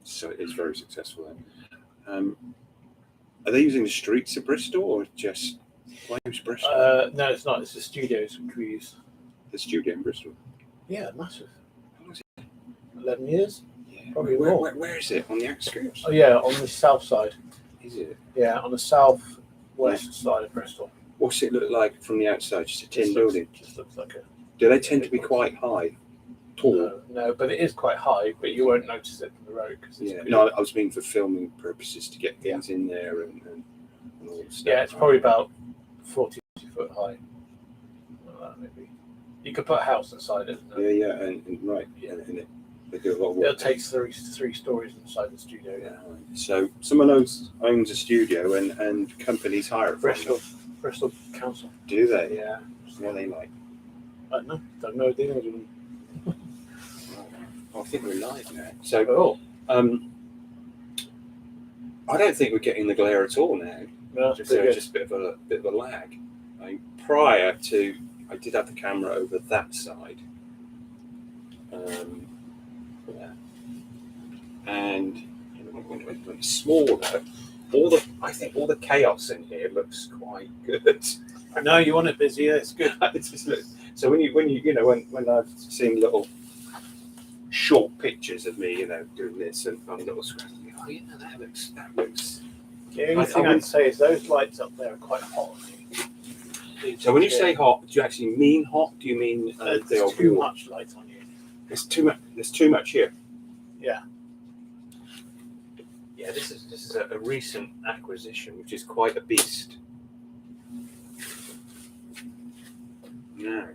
So it is very successful then. Are they using the streets of Bristol or just Flames Bristol? No, it's not. It's the studios which we use. The studio in Bristol? Yeah, massive. How long is it? 11 years? Yeah. Probably more. Where is it? On the outskirts? Oh, yeah, on the south side. Is it? Yeah, on the southwest side of Bristol. What's it look like from the outside? Just a tin building? Just looks like a... Do they tend to be quite high? Tall? No, but it is quite high, but you won't notice it from the road. Yeah. No, I was meaning for filming purposes to get things in there and all that stuff. Yeah, it's probably about 40 foot high. Maybe. You could put a house inside it. Yeah, and right. Yeah, and they do a lot of work. It'll take three stories inside the studio. Yeah. So someone owns a studio and companies hire it from Bristol Council. Do they? Yeah. What are they like? I don't know. Dealing with them. I think we're live now. So, I don't think we're getting the glare at all now. No, just a bit of a lag. Prior to, I did have the camera over that side, and when it's smaller, I think all the chaos in here looks quite good. No, you want it busier. It's good. So when I've seen little short pictures of me, doing this and on little screens, that looks. The only thing I'd say is those lights up there are quite hot. So when you say hot, do you actually mean hot? Do you mean they are too much light on you? There's too much here. Yeah. Yeah, this is a recent acquisition, which is quite a beast. No.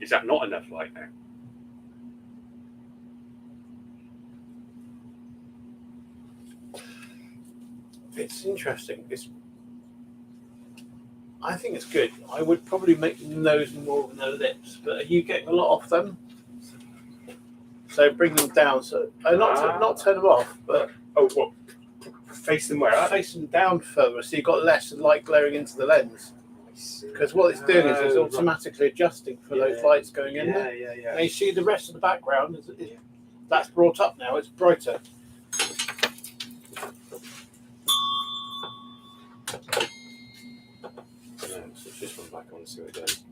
Is that not enough light now? It's interesting. I think it's good. I would probably make the nose more than the lips, but are you getting a lot off them? So bring them down. So not turn them off, but what? Face them where? Face them down further, so you've got less light glaring into the lens. Because what it's doing is it's automatically adjusting for those lights going in there. Yeah. And you see the rest of the background that's brought up now. It's brighter. Switch this one back on and see what it does.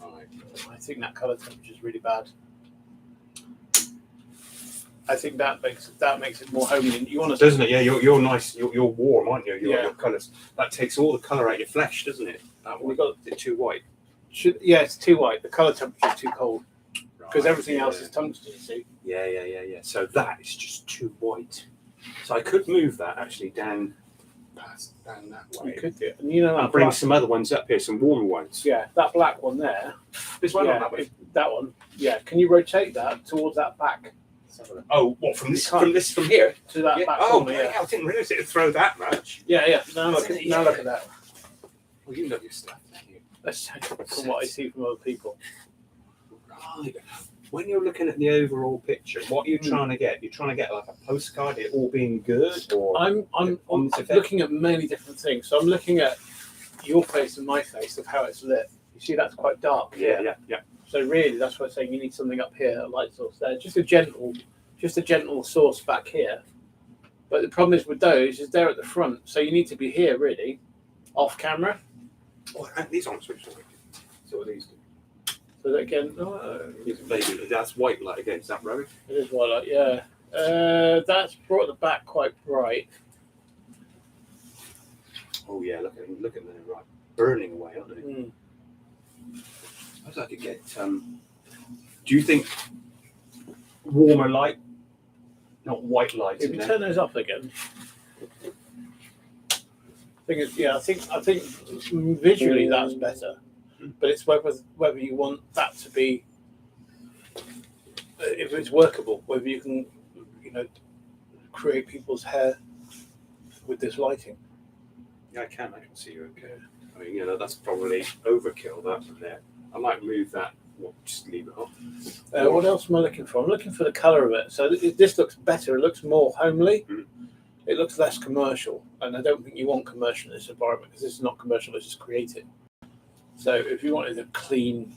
Right. I think that colour temperature is really bad. I think that makes it more homely. You want to, doesn't it? Yeah, you're nice. You're warm, aren't you? Your colours. That takes all the colour out of your flesh, doesn't it? That one. Is it too white? It's too white. The colour temperature is too cold because everything else is tungsten. You see? Yeah. So that is just too white. So I could move that actually down that way. You could do it. And I'll bring some other ones up here, some warmer ones. Yeah, that black one there. This one or that one? That one. Yeah. Can you rotate that towards that back? Oh, what from here to that back? Oh, corner, I didn't realise it would throw that much. Yeah. Now look at that. Well, you love your stuff, don't you? That's from what I see from other people. Right. When you're looking at the overall picture, what are you trying to get? You're trying to get like a postcard, it all being good, or I'm looking at many different things. So I'm looking at your face and my face of how it's lit. You see, that's quite dark. Yeah. So really, that's why I'm saying you need something up here, a light source there, just a gentle source back here. But the problem is with those is they're at the front, so you need to be here really, off camera. Oh, these aren't switched on. So what these do? So that again, maybe that's white light again. Is that rubbish? It is white light, yeah. That's brought the back quite bright. Oh yeah, look at them, right, burning away, aren't they? Mm. I'd like to get. Do you think warmer light, not white light? If you turn those up again, I think visually that's better, but it's whether you want that to be, if it's workable, whether you can, create people's hair with this lighting. Yeah, I can see you. Okay. I mean, that's probably overkill. That from there. I might move that. Just leave it off. What else am I looking for? I'm looking for the colour of it. So this looks better. It looks more homely. Mm. It looks less commercial. And I don't think you want commercial in this environment because this is not commercial, it's just creative. So if you wanted a clean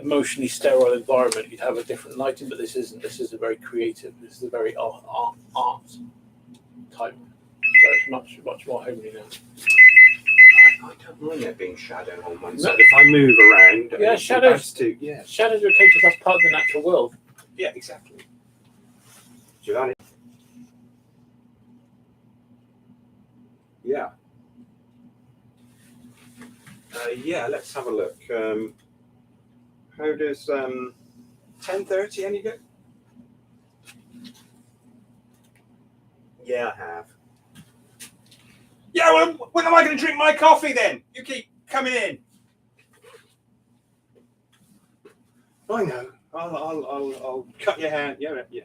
emotionally sterile environment, you'd have a different lighting, but this isn't. This is a very creative. This is a very art type. So it's much more homely now. I don't mind there being shadow on one side. If I move around, Yeah, shadows. Yeah, Shadows are okay because that's part of the natural world. yeah, exactly. Giovanni. Yeah. Yeah, let's have a look. How does 10:30 any good? Yeah, I have. Yeah, well, when am I going to drink my coffee then? You keep coming in. I know. I'll cut your hair. Yeah, yeah.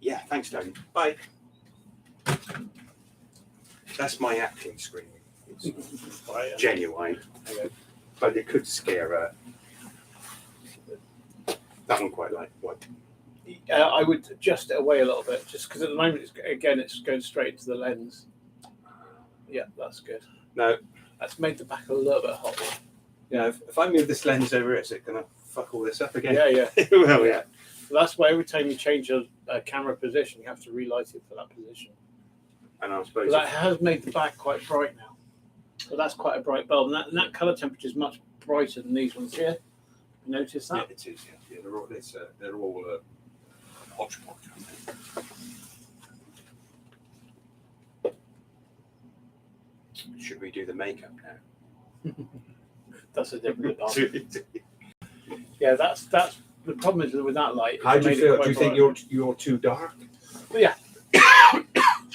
Yeah, thanks, Tony. Bye. That's my acting screaming. It's genuine, but it could scare her. That one quite like what? I would adjust it away a little bit, just because at the moment it's going straight into the lens. Yeah, that's good. No, that's made the back a little bit hot. You know, if I move this lens over, is it gonna fuck all this up again? Yeah, yeah. Well, yeah. So that's why every time you change your camera position, you have to relight it for that position. And I suppose that has made the back quite bright now. So that's quite a bright bulb, and that colour temperature is much brighter than these ones here. You notice that? Yeah, it is. Yeah, they're all hodgepodge. Should we do the makeup now? That's a different department. Yeah, that's the problem is with that light. How do you feel? Do you think you're too dark? Well, yeah.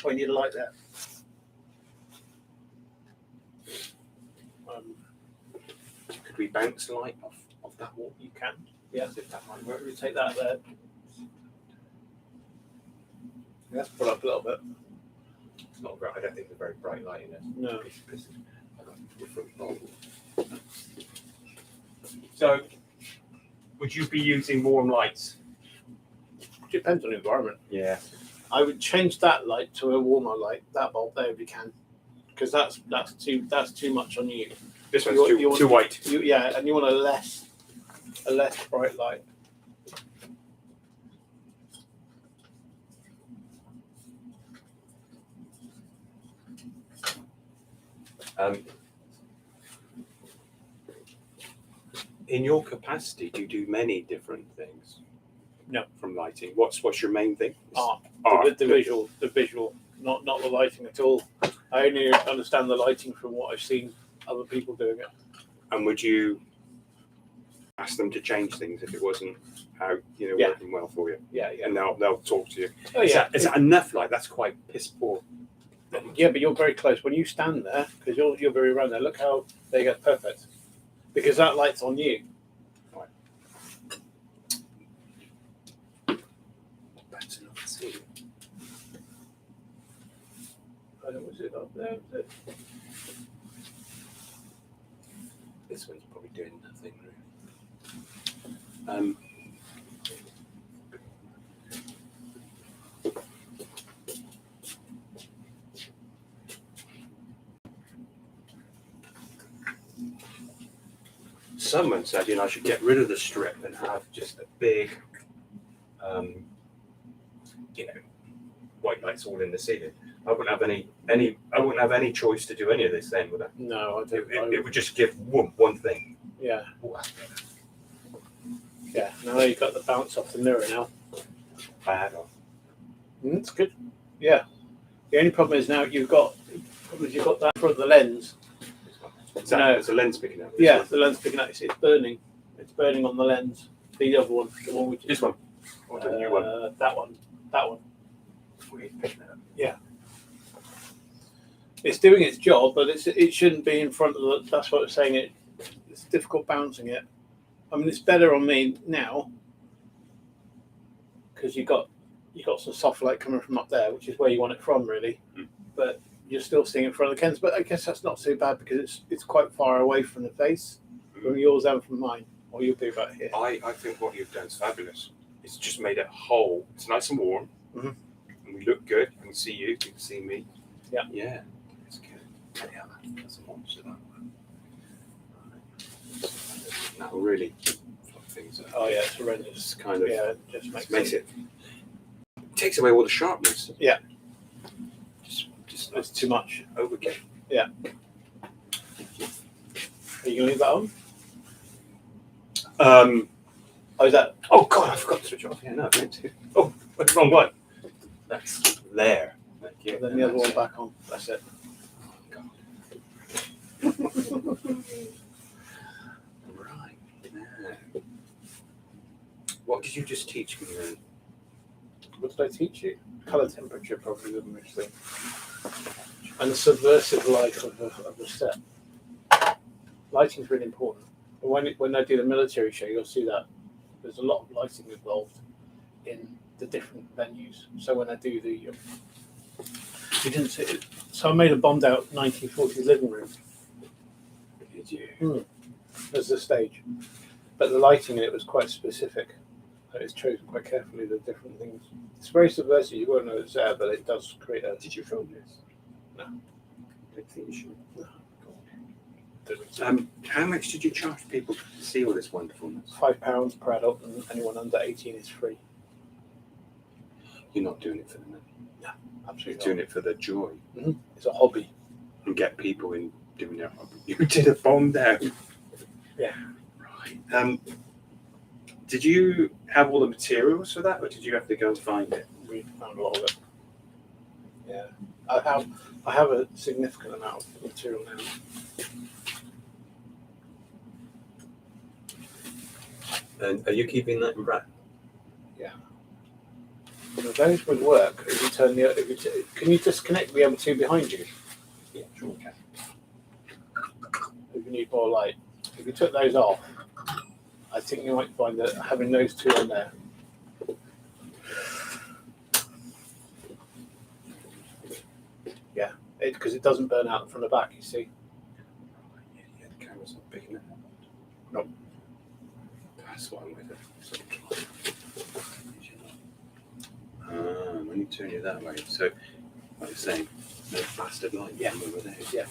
We need a light there. Could we bounce light off that wall? You can. Yes, if that might work. We take that there. Let's pull up a little bit. It's not bright. I don't think it's a very bright light in it. No. I've got different bulbs. So, would you be using warm lights? Depends on the environment. Yeah. I would change that light to a warmer light. That bulb there, if you can, because that's too much on you. This one's too white. Yeah, and you want a less bright light. In your capacity, do you do many different things? No. From lighting, what's your main thing? Art. The visual, not the lighting at all. I only understand the lighting from what I've seen other people doing it. And would you ask them to change things if it wasn't working well for you? Yeah, yeah. And they'll talk to you. Oh yeah. Is that enough light? That's quite piss poor. Yeah, but you're very close. When you stand there, because you're very around there, look how they get perfect. Because that light's on you. Right. That's enough to see. Was it up there? Was it? This one's probably doing nothing really. Someone said, I should get rid of the strip and have just a big, white lights all in the ceiling. I wouldn't have I wouldn't have any choice to do any of this then, would I? No, I don't. It would just give one thing. Yeah. Oh, that's better. Yeah. Now you've got the bounce off the mirror now. Bad off. It's good. Yeah. The only problem is now you've got that front of the lens. It's a lens picking up. Yeah, the lens picking up. It's burning. It's burning on the lens. The other one, the one which This one. Or the new one. That one. That one. Weird picking it up. Yeah. It's doing its job, but it shouldn't be in front of the. That's what I'm saying. It's difficult bouncing it. I mean, it's better on me now because you got some soft light coming from up there, which is where you want it from, really. Mm. But you're still seeing it in front of the Kens. But I guess that's not too bad because it's quite far away from the face, from yours and from mine. Or you'll be about here. I think what you've done is fabulous. It's just made it whole. It's nice and warm. Mm-hmm. And we look good. I can see you. You can see me. Yeah. Yeah. It's good. Yeah, that's a monster, that one. that will really fuck things up. Oh yeah, it's horrendous. It's kind of Yeah, it just makes it takes away all the sharpness. Yeah. Just It's too much. overkill. Are you gonna leave that on? Oh, is that? Oh God, I forgot to switch off. Yeah, no, I meant to. Oh, went the wrong one. That's there. Thank you. And then the other one back on. That's it. Right. Now, what did you just teach me then? What did I teach you? Color temperature, probably the most thing. And the subversive life of the set. Lighting is really important. But when I do the military show, you'll see that there's a lot of lighting involved in the different venues. So when I do the, you didn't see it. So I made a bombed out 1940s living room. Did you? As the stage, but the lighting in it was quite specific. It's chosen quite carefully, the different things. It's very subversive. You won't know it's there, but it does create a. Did you film this? No. Don't think you should. No. How much did you charge people to see all this wonderfulness? £5 per adult, and anyone under 18 is free. You're not doing it for the money. No, You're absolutely. doing it for the joy It's a hobby. and get people in doing their hobby. You did a bomb down. Yeah. Right. Did you have all the materials for that, or did you have to go and find it? We found a lot of it. Yeah, I have a significant amount of material now. And are you keeping that in wrap? Yeah. So those would work if you turn the. Can you disconnect the other two behind you? Yeah, sure we can. If you need more light, if you took those off, I think you might find that having those two on there. Yeah, because it doesn't burn out from the back. You see. Yeah, the camera's not big enough. Nope. That's what I'm with it. When you turn it that way, so like you're saying, no bastard light over there. Yeah.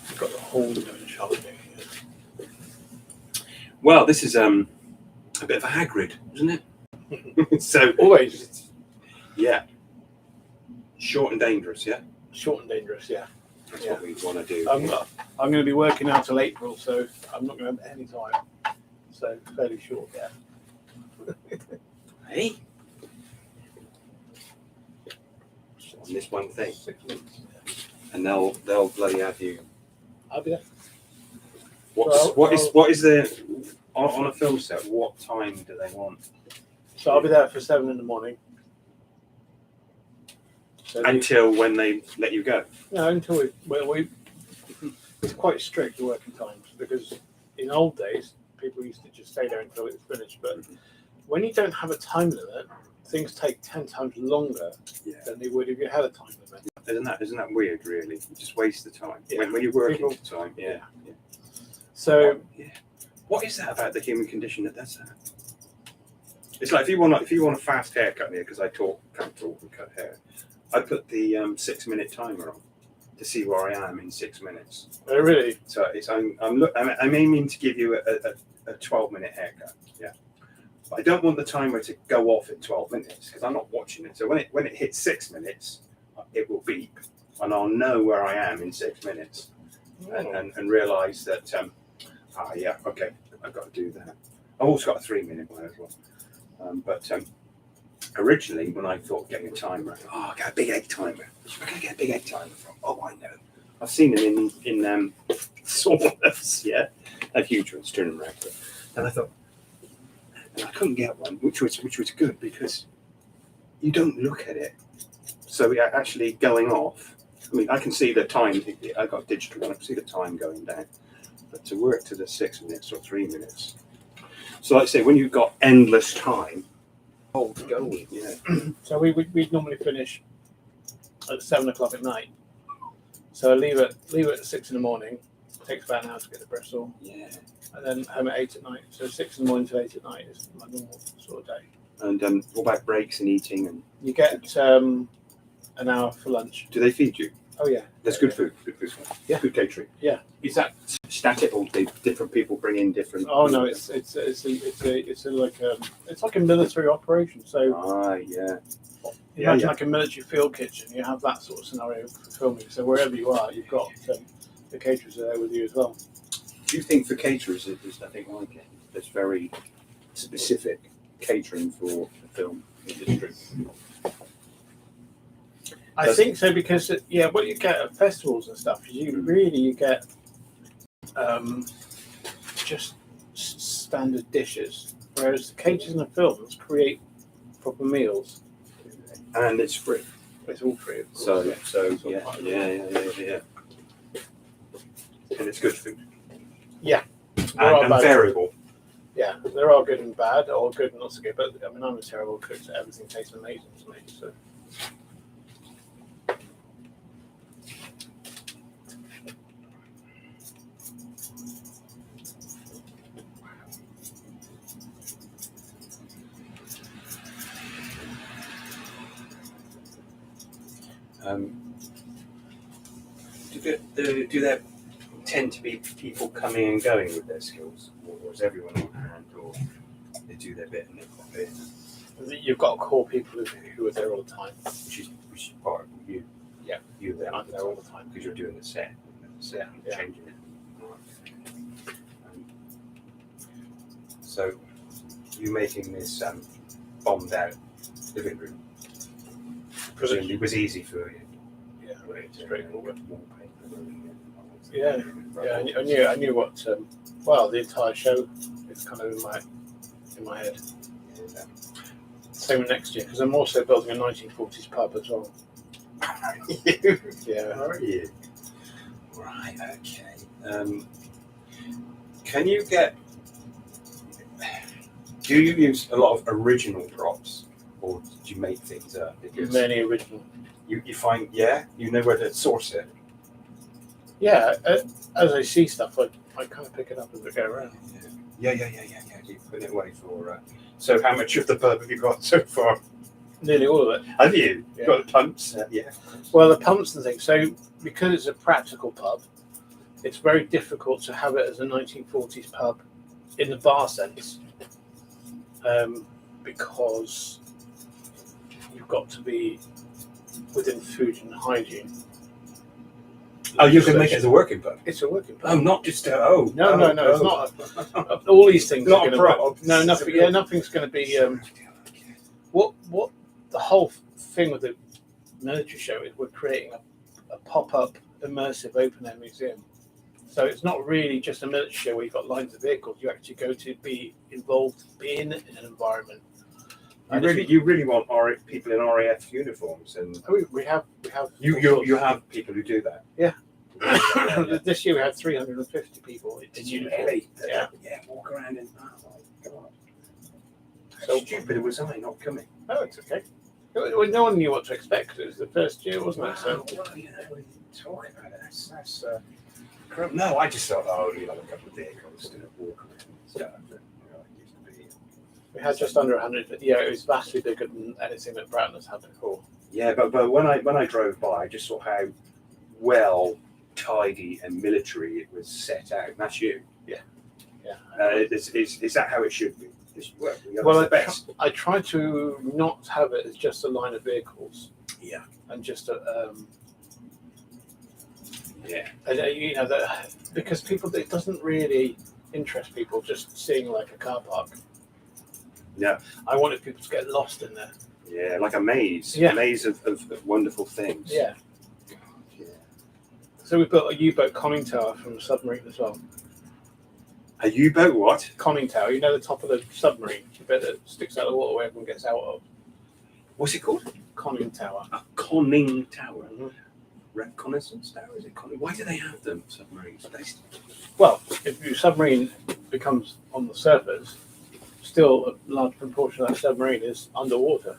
You've got the whole window in Charlotte. Well, this is a bit of a Hagrid, isn't it? So Always yeah, short and dangerous. Yeah, short and dangerous. Yeah. that's what we want to do. I'm going to be working out till April, so I'm not going to have any time. So fairly short, yeah. Hey, on this one thing, 6 months. and they'll bloody have you. I'll be there. What is the on a film set? What time do they want? So I'll be there for 7 in the morning. So Until when they let you go. no, until we it's quite strict the working times, because in old days people used to just stay there until it was finished. But when you don't have a time limit, things take 10 times longer than they would if you had a time limit. Isn't that weird? Really, you just waste the time Yeah. when you're working People- for time. Yeah. So What is that about the human condition that does that? It's like if you want a fast haircut here, because I can't talk and cut hair, I put the 6-minute timer on to see where I am in 6 minutes. oh, really, So it's I'm aiming to give you a 12-minute haircut. Yeah. But I don't want the timer to go off in 12 minutes because I'm not watching it. So when it hits 6 minutes, it will beep, and I'll know where I am in 6 minutes, and realise that okay, I've got to do that. I've also got a 3-minute one as well. But originally, when I thought getting a timer, I thought, I'll get a big egg timer. Where can I get a big egg timer from? Oh, I know. I've seen them in saunas, yeah, a huge ones, turn them around. And I thought, and I couldn't get one, which was good because you don't look at it. So we are actually going off. I mean, I can see the time. I got digital one. I can see the time going down. But to work to the 6 minutes or 3 minutes. So, like I say, when you've got endless time, to go with, yeah. So we'd normally finish at 7 o'clock at night. So I leave it at 6 in the morning. Takes about an hour to get the bristle. Yeah. and then home at 8 at night. So 6 in the morning to 8 at night is my normal sort of day. And what about breaks and eating? And You get an hour for lunch. do they feed you? Oh yeah, That's good food. Good food. Yeah. Good catering. Yeah. Is that static, or do different people bring in different? Oh no, it's like a military operation. So Yeah. imagine yeah. like a military field kitchen. You have that sort of scenario for filming. So wherever you are, you've got the caterers are there with you as well. Do you think for caterers there's nothing like it? There's very specific catering for the film industry. I think so because what you get at festivals and stuff is you get just standard dishes, whereas the caterers and the films create proper meals. And it's free. It's all free, of course. So yeah. And it's good food. Yeah. And variable. Yeah, there are good and bad, or good and not so good. But I mean, I'm a terrible cook, so everything tastes amazing to me. So. Do there tend to be people coming and going with their skills, or is everyone on hand, or they do their bit and they pop in? You've got core people who are there all the time. Which is part of you. Yeah, you're there. I'm there all the time because you're doing the set. Yeah. Changing it. So you making this bombed out living room presumably was easy for you. Yeah, really straightforward. Yeah. I knew what. The entire show is kind of in my head. Yeah. Same with next year because I'm also building a 1940s pub as well. Yeah. Are you? Right. Okay. Can you get? Do you use a lot of original props, or do you make things up? Because many original. You find you know where to source it. Yeah, as I see stuff, I kind of pick it up as I go around. Yeah. You put it away for. So, how much of the pub have you got so far? Nearly all of it. Have you? Yeah. Got the pumps? Yeah. Well, the pumps and things. So, because it's a practical pub, it's very difficult to have it as a 1940s pub in the bar sense, because you've got to be within food and hygiene. Oh, you can make it as a working pub? It's a working pub. Oh, not just a, No, it's not. All these things not are a going prop. to no, nothing. Yeah, nothing's going to be. What the whole thing with the military show is we're creating a pop-up, immersive, open-air museum. So it's not really just a military show where you've got lines of vehicles. You actually go to be involved, be in an environment. You really want people in RAF uniforms, and we have you have people who do that. Yeah. This year we had 350 people. Did you really? Yeah. Walk around in. Oh my god! So stupid was I not coming? No, it's okay. Well, no one knew what to expect because it was the first year, wasn't it? So Talking about it. That's no, I just thought, you'll have a couple of vehicles to walk around and stuff. We had just under 100. Yeah, it was vastly bigger than anything that Bratton has had before. Yeah, but when I drove by, I just saw how well tidy and military it was set out. And that's you. Yeah. Is that how it should be? Well, I try to not have it as just a line of vehicles. Yeah. And just a. Yeah. Because it doesn't really interest people just seeing like a car park. No. I wanted people to get lost in there. Yeah, like a maze. Yeah. A maze of wonderful things. Yeah. Yeah. So we built a U-boat conning tower from a submarine as well. A U-boat what? Conning tower. You know the top of the submarine, the bit that sticks out of the water where everyone gets out of. What's it called? Conning tower. A conning tower. Mm-hmm. Reconnaissance tower? Is it conning? Why do they have them, submarines? Well, if your submarine becomes on the surface, still a large proportion of that submarine is underwater.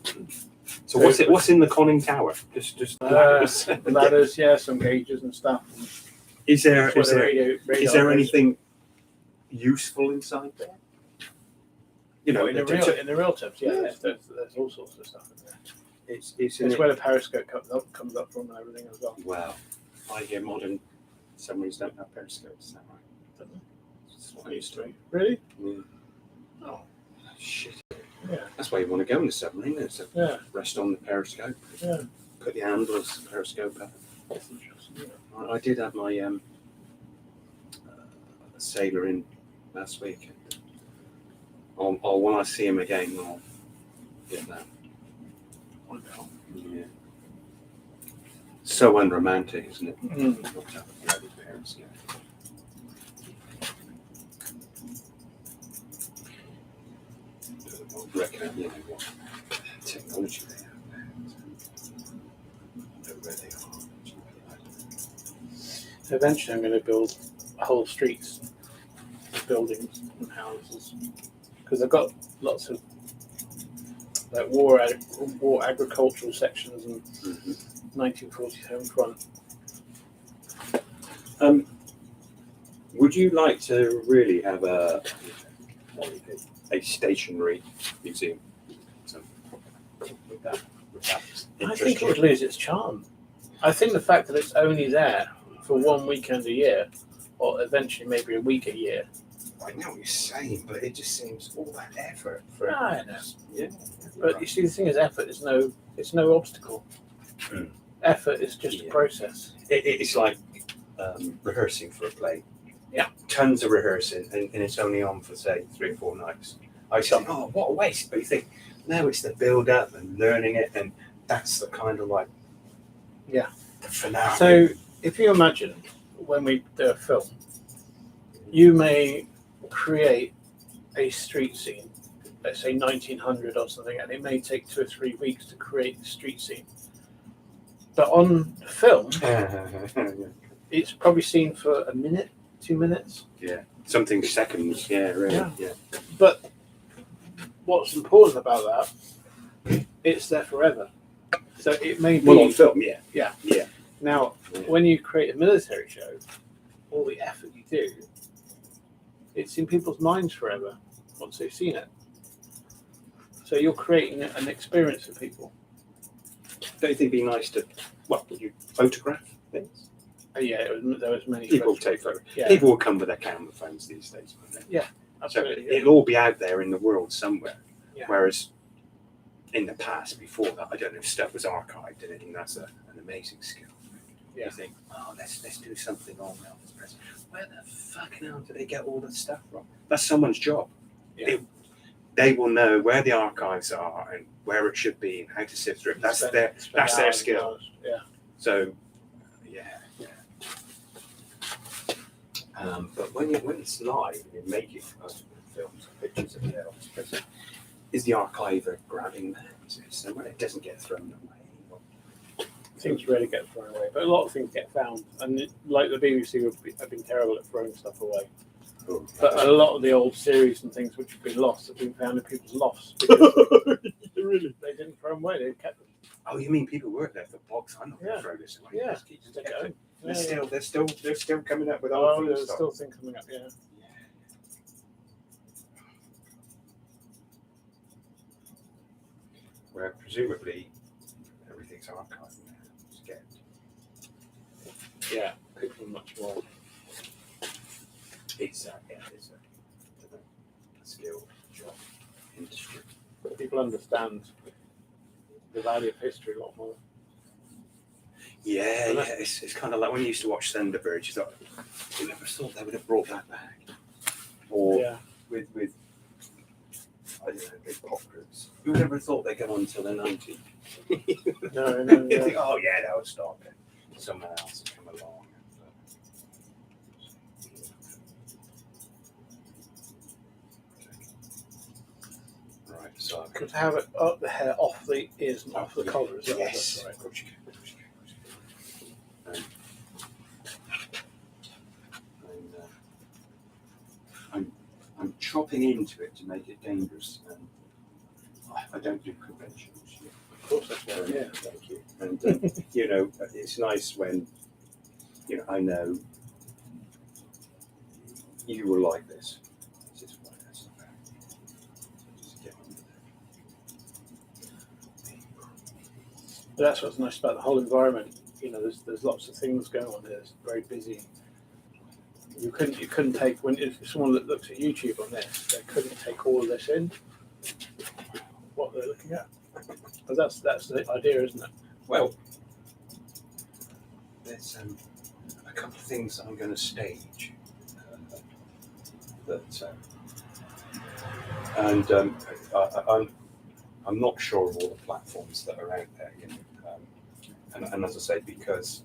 So what's in the conning tower? Just ladders, some gauges and stuff. Is there anything useful inside there. You know, in the real terms, yeah, there's all sorts of stuff in there. it's where the periscope comes up from and everything as well. Wow, I hear modern submarines don't have periscopes. Is that right? Don't know. That's what I used to. Really? Yeah. Oh, Shit. yeah. That's why you want to go in the submarine. It's Yeah. rest on the periscope. Yeah. Put the handles, periscope up. That's interesting. Yeah. I did have my sailor in last week. I'll when I see him again, I'll get that. Yeah. So unromantic, isn't it? Mm. Not to have a bloody periscope. I reckon, you know what technology they have there. I don't know where they are. Eventually, I'm going to build whole streets, buildings and houses, because I've got lots of like war agricultural sections and 1947 front. Would you like to really have a stationary museum? Would that I think it would lose its charm. I think the fact that it's only there for 1 weekend a year, or eventually maybe a week a year. I know what you're saying, but it just seems all that effort for. I know. Yeah. But you see, the thing is, effort is no obstacle. Mm. Effort is just a process. It's like rehearsing for a play. Yeah. Tons of rehearsing, and it's only on for, say, 3 or 4 nights. I say, oh, what a waste. But you think, no, it's the build up and learning it, and that's the kind of like. Yeah. The finale. So if you imagine when we do a film, you may create a street scene, let's say 1900 or something, and it may take 2 or 3 weeks to create the street scene. But on film, it's probably seen for a minute, 2 minutes. Yeah, something seconds. Yeah, really. Yeah. But what's important about that, it's there forever. So it may be. Well, on film, yeah. Yeah. Yeah. Now, when you create a military show, all the effort you do, it's in people's minds forever once they've seen it. So you're creating an experience for people. Don't you think it'd be nice to, would you photograph things? Yeah, there was many. People take photos. Yeah. People will come with their camera phones these days, won't they? Yeah, So absolutely. it'll all be out there in the world somewhere. Yeah. Whereas in the past, before that, I don't know if stuff was archived and anything. That's an amazing skill. Yeah. You think, let's do something on Elvis Presley. Where the fucking hell do they get all that stuff from? That's someone's job. Yeah. They will know where the archives are and where it should be and how to sift through it. That's their skill. Yeah. So, yeah. But when it's live and you're making films, pictures of Elvis Presley, is the archiver grabbing that? Is it somewhere? It doesn't get thrown away. Things rarely get thrown away, but a lot of things get found. And like the BBC have been terrible at throwing stuff away. Oh. But a lot of the old series and things which have been lost have been found in people's lofts because Really? they didn't throw them away, they kept them. Oh, you mean people work there for box? I'm not going to Yeah. throw this away. Yeah. Just keep Stick it. it home. They're still coming up with Oh, old there's stuff. still things coming up, yeah. Where presumably everything's archived now. It's kept. Yeah, people are much more. It's a skill, job, industry. People understand the value of history a lot more. Yeah. It's kind of like when you used to watch Thunderbirds. You thought, who never thought they would have brought that back? Or Yeah. with I don't know, big pop groups. Who never thought they'd go on until they're 90? No, You yeah. think, oh yeah, that would stop it. Someone else will come along. Right, so Could have it up the hair off the ears and off the collar as well. yes, That's right. of course you can. I'm chopping into it to make it dangerous, and I don't do conventions. Of course, that's right. Yeah, Thank you. And it's nice when I know You will like this. This is what it's about. Just get on with it. But that's what's nice about the whole environment. You know, there's lots of things going on here. It's very busy. You couldn't take if someone that looks at YouTube on this, they couldn't take all of this in. What they're looking at. But that's the idea, isn't it? Well, there's a couple of things that I'm going to stage. I'm not sure of all the platforms that are out there, you know, and as I say, because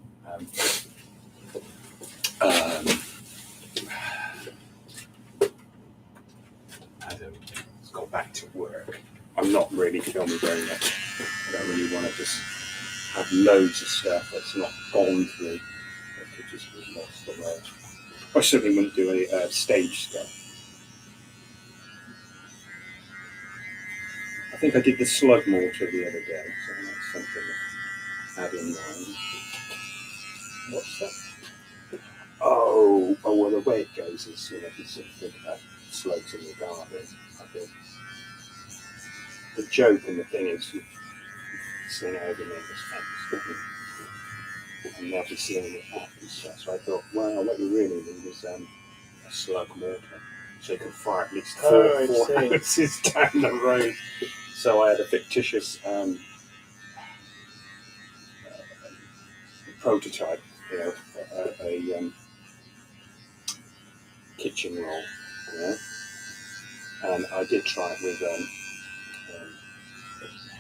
Adam's got back to work. I'm not really filming very much. I don't really want to just have loads of stuff that's not gone through. That could just be lost away. I certainly wouldn't do a stage stuff. I think I did the slug mortar the other day, so that's something to have in mind. What's that? Oh, well, the way it goes is, you know, you sort of think about slugs in the garden. I think the joke and the thing is, you sling over in this fence, and they'll be seeing it up and stuff. So I thought, well, what you really need is a slug mortar, so you can fire at least four houses down the road. So I had a fictitious prototype, you know, a kitchen roll, you know, and I did try it with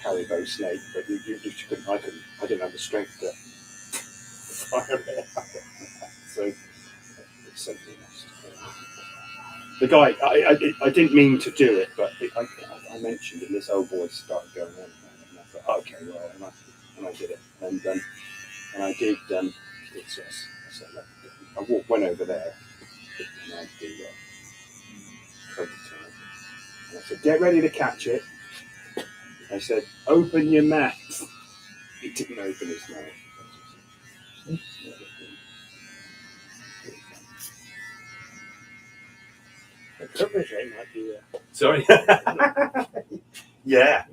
Haribo snake, but you couldn't. I didn't have the strength to fire it. So it's something else. The guy, I didn't mean to do it, but I mentioned it, and this old boy started going on about it, and I thought, okay, well, and I did it, and I did success. So I went over there, and I did prototype, and I said, get ready to catch it. I said, open your mouth. He didn't open his mouth. The coverage might be there. Sorry. Yeah.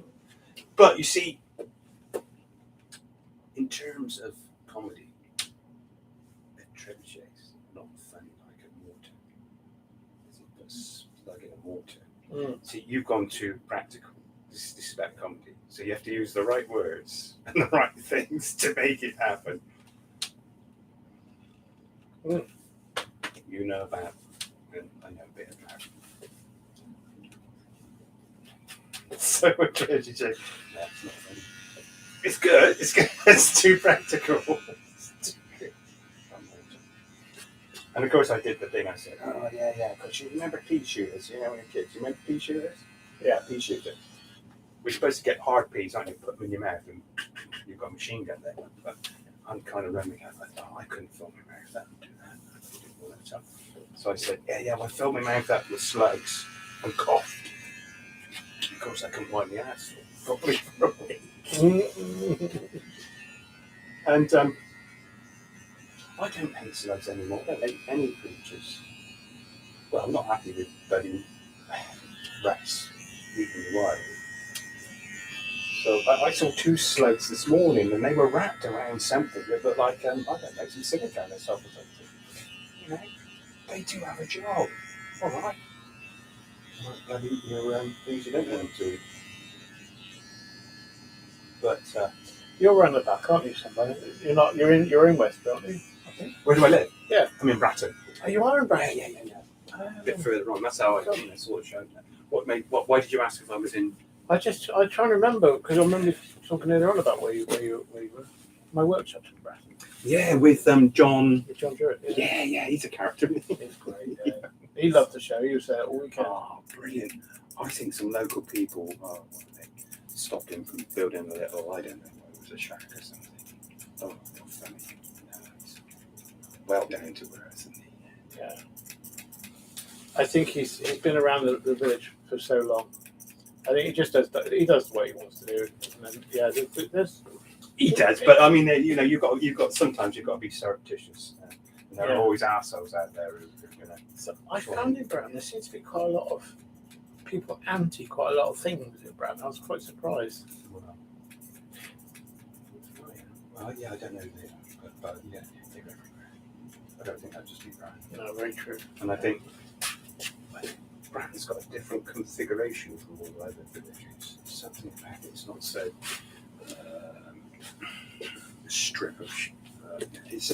But you see, in terms of comedy, a trebuchet is not funny like a mortar. You put a slug in a mortar. See, you've gone too practical. This is about comedy. So you have to use the right words and the right things to make it happen. You know about, and I know a bit about. So a trebuchet. No, it's not funny. It's good. It's good. It's too practical. And of course, I did the thing. I said, "Oh yeah, because you remember pea shooters? You know, when you're kids, you remember pea shooters? Yeah, pea shooters. We're supposed to get hard peas, aren't you? Put them in your mouth, and you've got a machine gun there. But I'm kind of running out. I thought I couldn't fill my mouth up and do that. I didn't all that stuff. So I said, yeah, well, I filled my mouth up with slugs and coughed. Of course, I couldn't wipe my ass properly for a week. And I don't hate slugs anymore. I don't hate any creatures. Well, I'm not happy with bloody rats eating the wild. So I saw 2 slugs this morning, and they were wrapped around something that looked like, I don't know, some silicone or something. You know, they do have a job. All right. Bloody eat your things you don't want them to eat. But You're around the back, aren't you? Somebody? You're not. You're in West, aren't you? I think. Where do I live? Yeah, I'm in Bratton. Oh, you are in Bratton. Yeah. A bit further on. That's how I sort of showed that. Why did you ask if I was in? I try to remember because I remember talking earlier on about where you were. My workshop's in Bratton. Yeah, with John. With John Jurett. Yeah, he's a character. He's great. Yeah. He loved the show. He was there all weekend. Oh, brilliant! I think some local people stopped him from building a little. I don't know. It was a shack or something. Oh, not funny. No, he's well down to earth, isn't he? Yeah. I think he's been around the village for so long. I think he just does. He does what he wants to do. And then, he does, but I mean, you know, you've got sometimes you've got to be surreptitious. And there are always arseholes out there who So I found in Brown there seems to be quite a lot of people anti quite a lot of things in Brown. I was quite surprised. Well, yeah, I don't know, but yeah, they're everywhere. I don't think that'd just be Brown. No, very true. And I think Brown's got a different configuration from all the other villages. Something about it, it's not so strip of. It's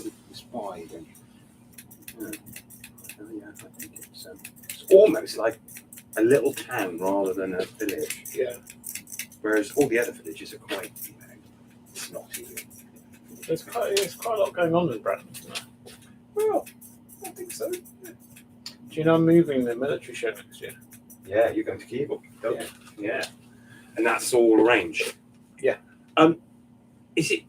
wide and. Yeah, I think it's almost like a little town rather than a village. Yeah. Whereas all the other villages are quite, snotty. There's quite a lot going on in Brown, isn't there? Well, I think so. Yeah. Do you know I'm moving the military show next year? Yeah, you're going to Keble. Yeah. Yeah. And that's all arranged. Yeah. Is it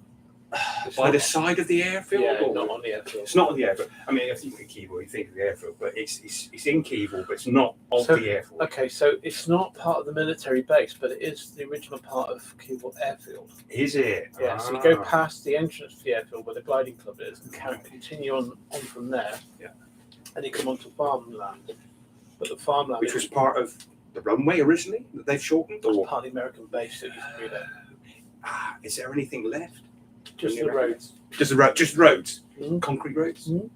It's by not- the side of the airfield? Yeah, or? not on the airfield. It's not on the airfield. I mean, if you think of Keble, you think of the airfield, but it's in Keble, but it's not of So- the airfield. Okay, so it's not part of the military base, but it is the original part of Keble Airfield. Is it? Yeah, so you go Ah. past the entrance to the airfield where the gliding club is and continue on from there. Yeah. And you come onto farmland. But the farmland Which was part of the runway originally that they've shortened? was Or part of the American base that used to be there. is there anything left? Just Can the you roads. Just roads? Mhm. Concrete roads? Mhm.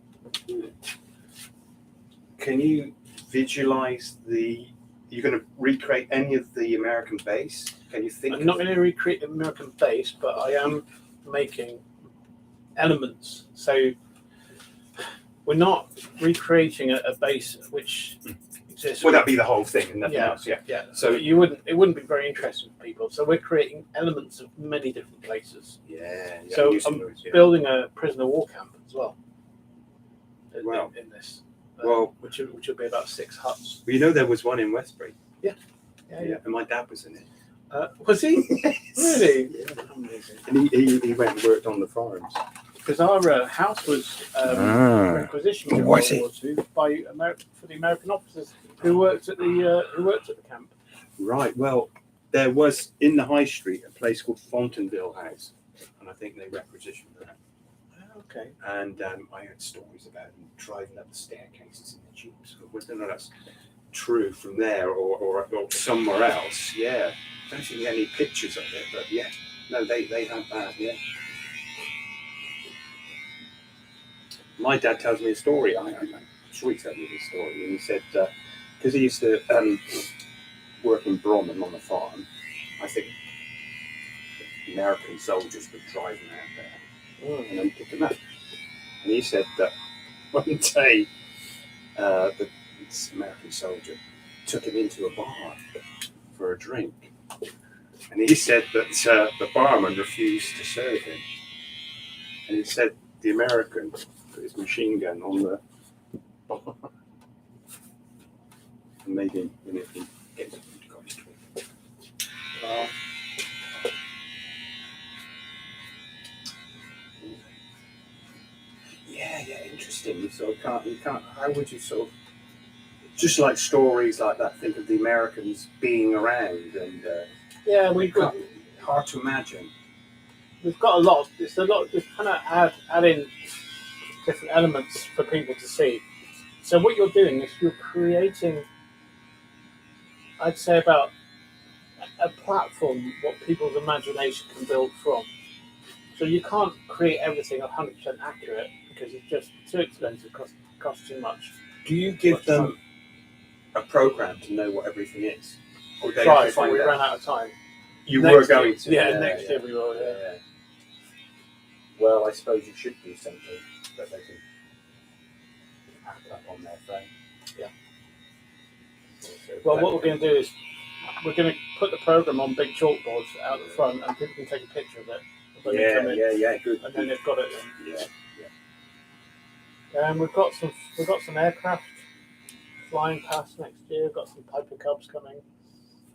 Can you visualize you're going to recreate any of the American base? Can you think? I'm not going to recreate the American base, but I am making elements. So we're not recreating a base which exists. Would that be the whole thing and nothing Yeah. else? Yeah. Yeah. So- So it wouldn't be very interesting for people. So we're creating elements of many different places. Yeah. So using I'm those, yeah. building a prisoner war camp as well. Wow. In this. Well- which will be about 6 huts. Well, you know there was one in Westbury. Yeah. And my dad was in it. Was he? Really? Yeah. Amazing. And he went and worked on the farms. Because our house was requisitioned during Was World War II for the American officers who worked at the camp. Right. Well, there was in the high street a place called Fontainebleau House, and I think they requisitioned that. Okay. And I heard stories about them driving up the staircases in the jeeps. But whether or not that's true from there or somewhere else, yeah. I don't see any pictures of it, but yeah. No, they had that, yeah. My dad tells me a story. I'm sure he told me this story. And he said, because he used to work in Bromham on the farm, I think American soldiers were driving out there and then pick them up. And he said that one day this American soldier took him into a bar for a drink. And he said that the barman refused to serve him. And he said the American put his machine gun on the bar and made him get to God's drink. Wow. Yeah, interesting. So you can't. How would you sort of just like stories like that? Think of the Americans being around, and Yeah, we've got hard to imagine. a lot. It's a lot. Just kind of add in different elements for people to see. So what you're doing is you're creating, I'd say, about a platform what people's imagination can build from. So you can't create everything 100% accurate because it's just too expensive, costs too much. Do you give them a program to know what everything is? Or they have Try, to but find we out? ran out of time. You Next were going year. to. Yeah, next year we will. Yeah. Well, I suppose you should do something that they can hack up on their phone. Yeah. Well, what we're going to do is we're going to put the program on big chalkboards out the front, and people can take a picture of it. when they come in, Yeah, good. And then they've got it. Yeah. And we've got some aircraft flying past next year. We've got some Piper Cubs coming.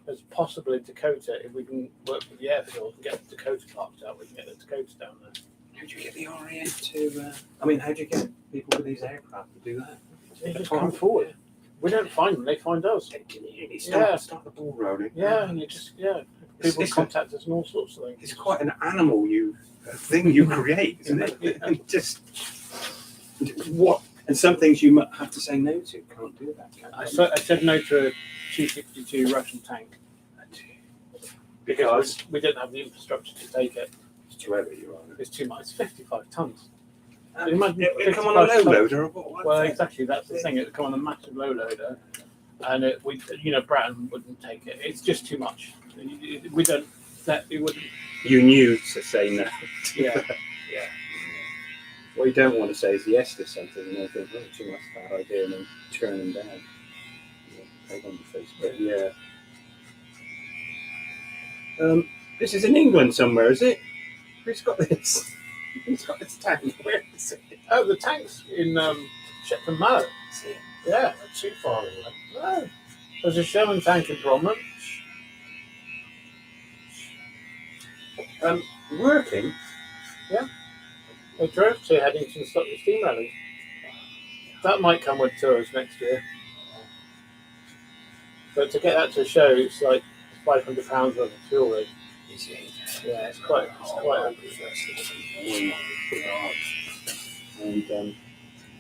There's possibly Dakota, if we can work with the airfield and get the Dakota parked out, we can get the Dakota down there. How do you get the RAF to? How do you get people with these aircraft to do that? They just come forward. We don't find them; they find us. You Yeah. start the ball rolling. Yeah, and people It's contact us and all sorts of things. It's quite an animal thing you create, isn't it? Yeah. Just What? And some things you might have to say no to. Can't do that. Can I said no to a 262 Russian tank because we didn't have the infrastructure to take it. It's too heavy, you're right. It's too much. It's 55 tons. It come on a low loader or what? Well, exactly. That's the thing. It would come on a massive low loader, and Bratton wouldn't take it. It's just too much. We don't. That it wouldn't. You knew to say no. Yeah. Yeah. What you don't want to say is yes to something, and then think, oh, too much bad idea, and then turn them down. Take on the face, but yeah. This is in England somewhere, is it? Who's got this? Who's got this tank? Where is it? Oh, the tank's in Shetland Mallow. Yeah. Not too far away. No. There's a Sherman tank in Bromley. Working? They drove to Headington Stockley Steam Rally. That might come with tours next year. But to get that to a show, it's like £500 worth of fuel. Really. Yeah, it's quite. And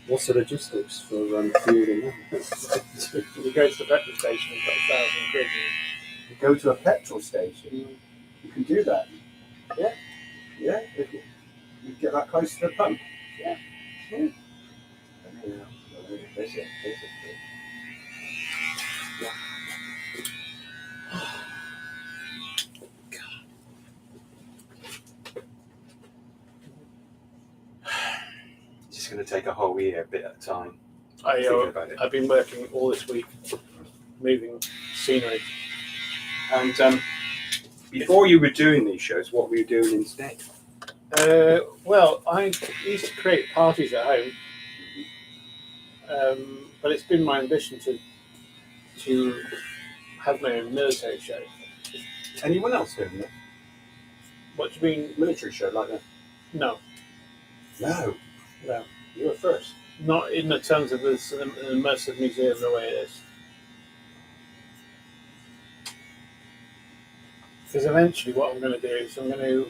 what's the logistics for fueling them? You go to the petrol station, you've got £1,000. You go to a petrol station, you can do that. Yeah. Yeah, if you get that close to the pump. Yeah. Yeah. There's it. Yeah. Just going to take a whole year, a bit at a time. Thinking about it. I've been working all this week, moving scenery. And before you were doing these shows, what were you doing instead? Well, I used to create parties at home, but it's been my ambition to have my own military show. Anyone else doing that? What do you mean? Military show like that? No, No. no. You were first. Not in the terms of this an immersive museum the way it is. Because eventually what I'm going to do is I'm going to,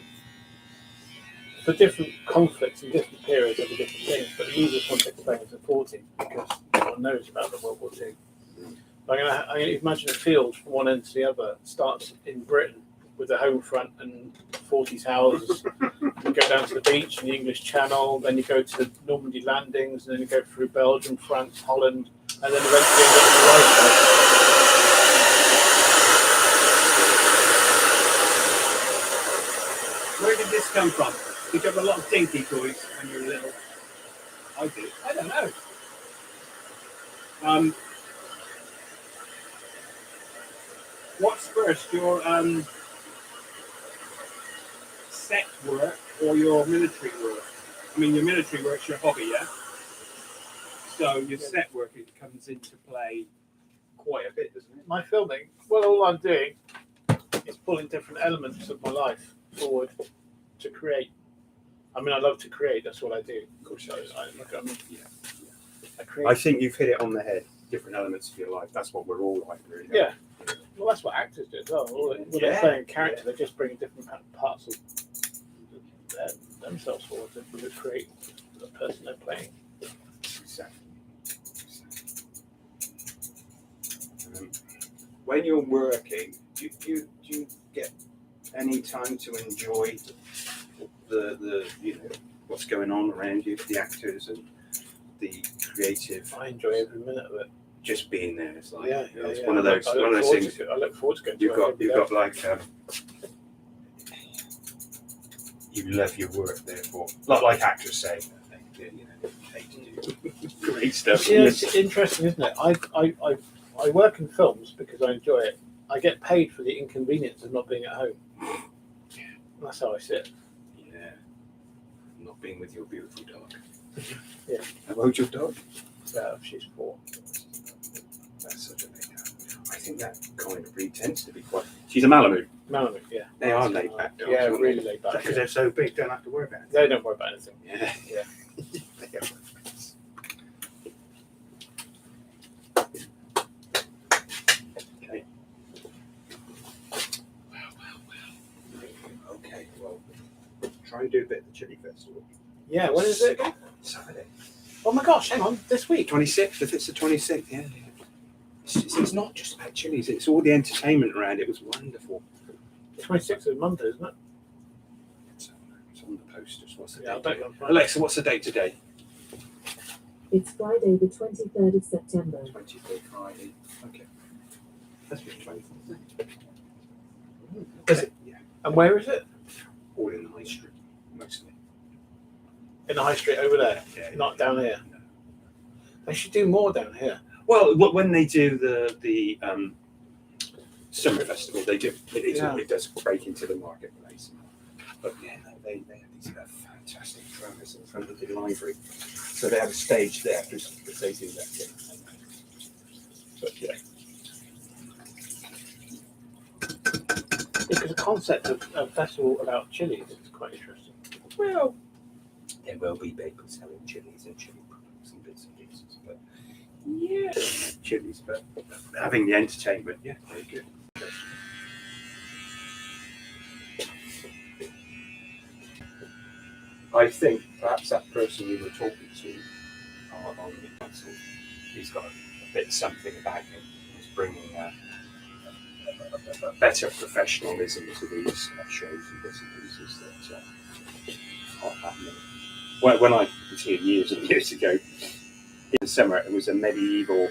for different conflicts and different periods of the different things, but the easiest one to explain is the 40s because no one knows about the World War II. I'm going to imagine a field from one end to the other. It starts in Britain with the home front and 40s houses. You go down to the beach in the English Channel, then you go to Normandy landings, and then you go through Belgium, France, Holland, and then eventually end up in the Reichstag. Where did this come from? Did you have a lot of dinky toys when you were little? I did. I don't know. What's first, your set work or your military work? I mean, your military work's your hobby, yeah? So your set work, it comes into play quite a bit, doesn't it? My filming, well, all I'm doing is pulling different elements of my life forward to create. I mean, I love to create. That's what I do. Of course, I create. I think you've hit it on the head. Different elements of your life. That's what we're all like, really. Yeah. Well, that's what actors do as well. When they're playing a character, they're just bringing different parts of themselves forward to create the person they're playing. Exactly. When you're working, do you get any time to enjoy the what's going on around you, the actors and the creative? I enjoy every minute of it. Just being there, it's like it's Yeah. one of those things. I look forward to going. You've got like you love your work, therefore, like actors say, they hate to do great stuff. Yeah, it's interesting, isn't it? I work in films because I enjoy it. I get paid for the inconvenience of not being at home. That's how I see it. Yeah, not being with your beautiful dog. Yeah. How old's your dog? She's 4. That's such a big dog. I think that kind of breed tends to be quite. She's a Malamute. Malamute, yeah. They are laid back dogs. Yeah, aren't really they? laid back. Because they're so big, don't have to worry about it. They don't worry about anything. Yeah. Yeah. They are. Okay. Well. Okay, well, try and do a bit of the Chili Festival. Yeah, when is it again? Saturday. Oh my gosh, hang on, this week. 26th, if it's the 26th, yeah. It's not just about chilies, it's all the entertainment around it. It was wonderful. 26th is Monday, isn't it? It's on the posters. What's the Yeah, date? I bet you're right. Alexa, what's the date today? It's Friday, the 23rd of September. 23rd Friday. Okay. That's the 24th. Is it? Yeah. And where is it? All in the high street, mostly. In the high street over there, Yeah. not down here. No. They should do more down here. Well, when they do the summer festival, they do. It does break into the marketplace. But yeah, they have these fantastic drummers in front of the library. So they have a stage there because they do that thing. But yeah. Because the concept of a festival about chilies is quite interesting. Well, there will be people selling chilies and chili products and bits and pieces, but yeah, chilies. But having the entertainment, yeah, very good. I think perhaps that person you were talking to on the council, he's got a bit something about him. He's bringing a better professionalism to these shows and bits and pieces that aren't happening. When I was here years and years ago, in the summer, it was a medieval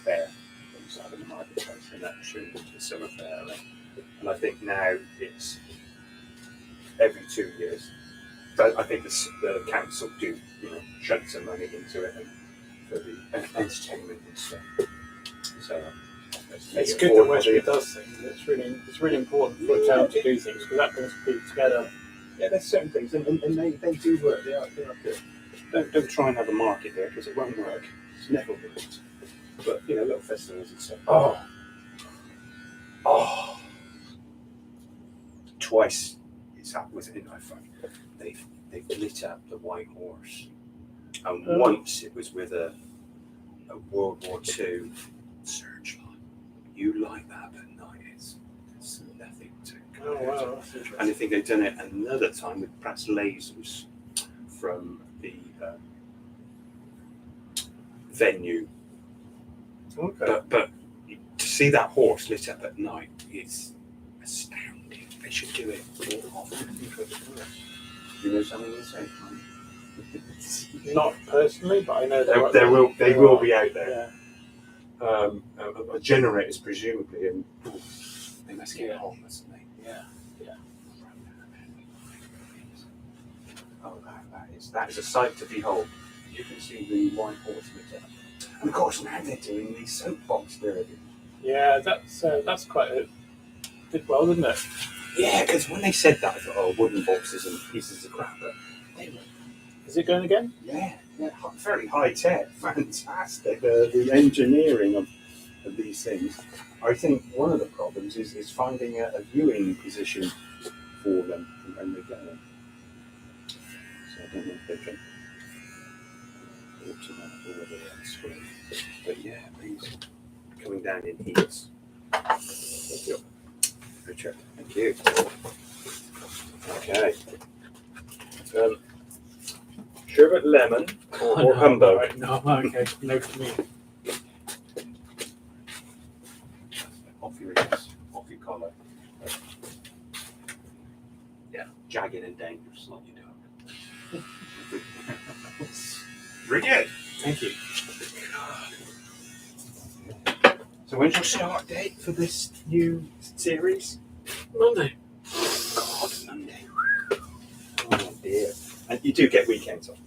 fair. It was out in the marketplace, and that turned into a summer fair. And I think now it's every 2 years. But I think the council do, shed some money into it and for the entertainment and stuff. So It's good that Westbury does things. It's really important for a town to do things because that brings people together. Yeah, there's certain things, and they do work. They are good. Don't try and have a market there because it won't work. It's never worked. But little festivals and stuff. Oh, twice it's happened with it. I find they've lit up the White Horse, and once it was with a World War II searchlight. You light that at night, it's nothing to Oh compare wow, to. that's interesting. And I think they've done it another time with perhaps lasers from the venue. Okay. But to see that horse lit up at night is astounding. They should do it more often. You know something to say? Not personally, but I know They will be out there. Yeah. Generators presumably, and they must get hot, mustn't they? Yeah. Oh, that is a sight to behold. You can see the White Horse lit up, and of course now they're doing these soapbox derby. Yeah, that's quite did well, didn't it? Yeah, because when they said that, I thought, wooden boxes and pieces of crap, but they were. Is it going again? Yeah, very high tech, fantastic. The engineering of these things. I think one of the problems is finding a viewing position for them when they go in. So I don't know if they can automatically on screen. But yeah, these coming down in heats. Thank you. Richard, thank you. Okay. Sherbet lemon or humbug? Right, no, okay, no for me. Off your ears, off your collar. Yeah, jagged and dangerous, like you do. Very good. Thank you. So when's your start date for this new series? Monday. God, Monday. Oh dear. And you do get weekends off.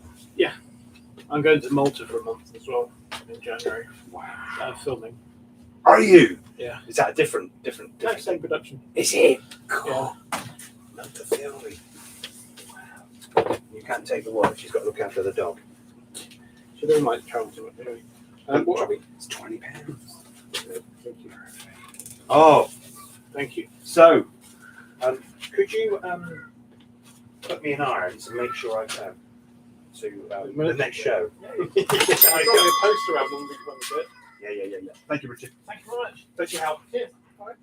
I'm going to Malta for a month as well in January. Wow. Filming. Are you? Yeah. Is that a different? No, same production. Is it? Yeah. Not the filming. Wow. You can't take the wife. She's got to look after the dog. So they might travel to it anyway. It's £20. Thank you. Oh, Thank you. so could you put me in irons and make sure I come to the next show? I've got a poster out when we do it. Yeah. Thank you, Richard. Thank you very much. Thanks for your help. Cheers. All right.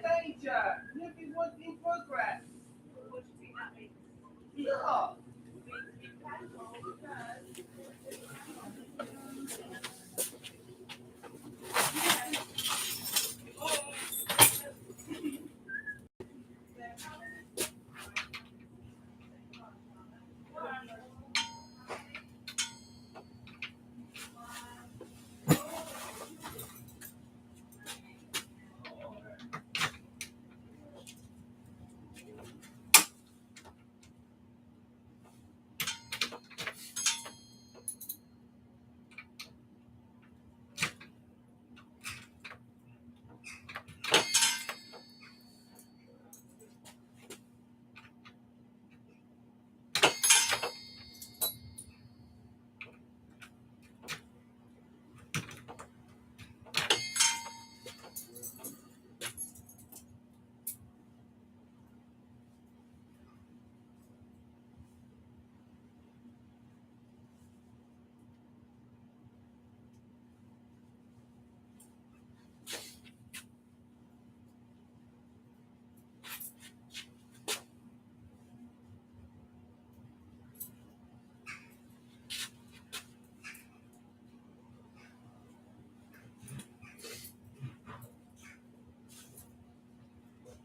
Danger! Living was in progress. What do you think that means? What?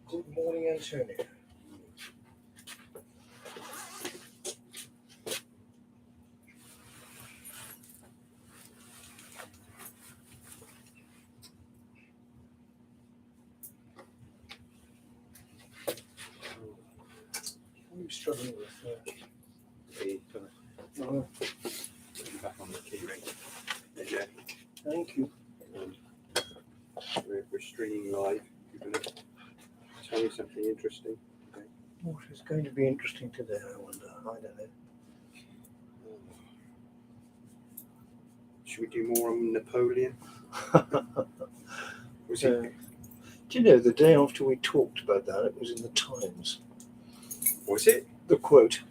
Good morning, Antonio. I'm struggling with Back on the key ring. Yeah. thank you. We're streaming live. You're going to tell me something interesting. What is going to be interesting today, I wonder? I don't know. Should we do more on Napoleon? Was he? Do you know, the day after we talked about that, it was in the Times. Was it? The quote.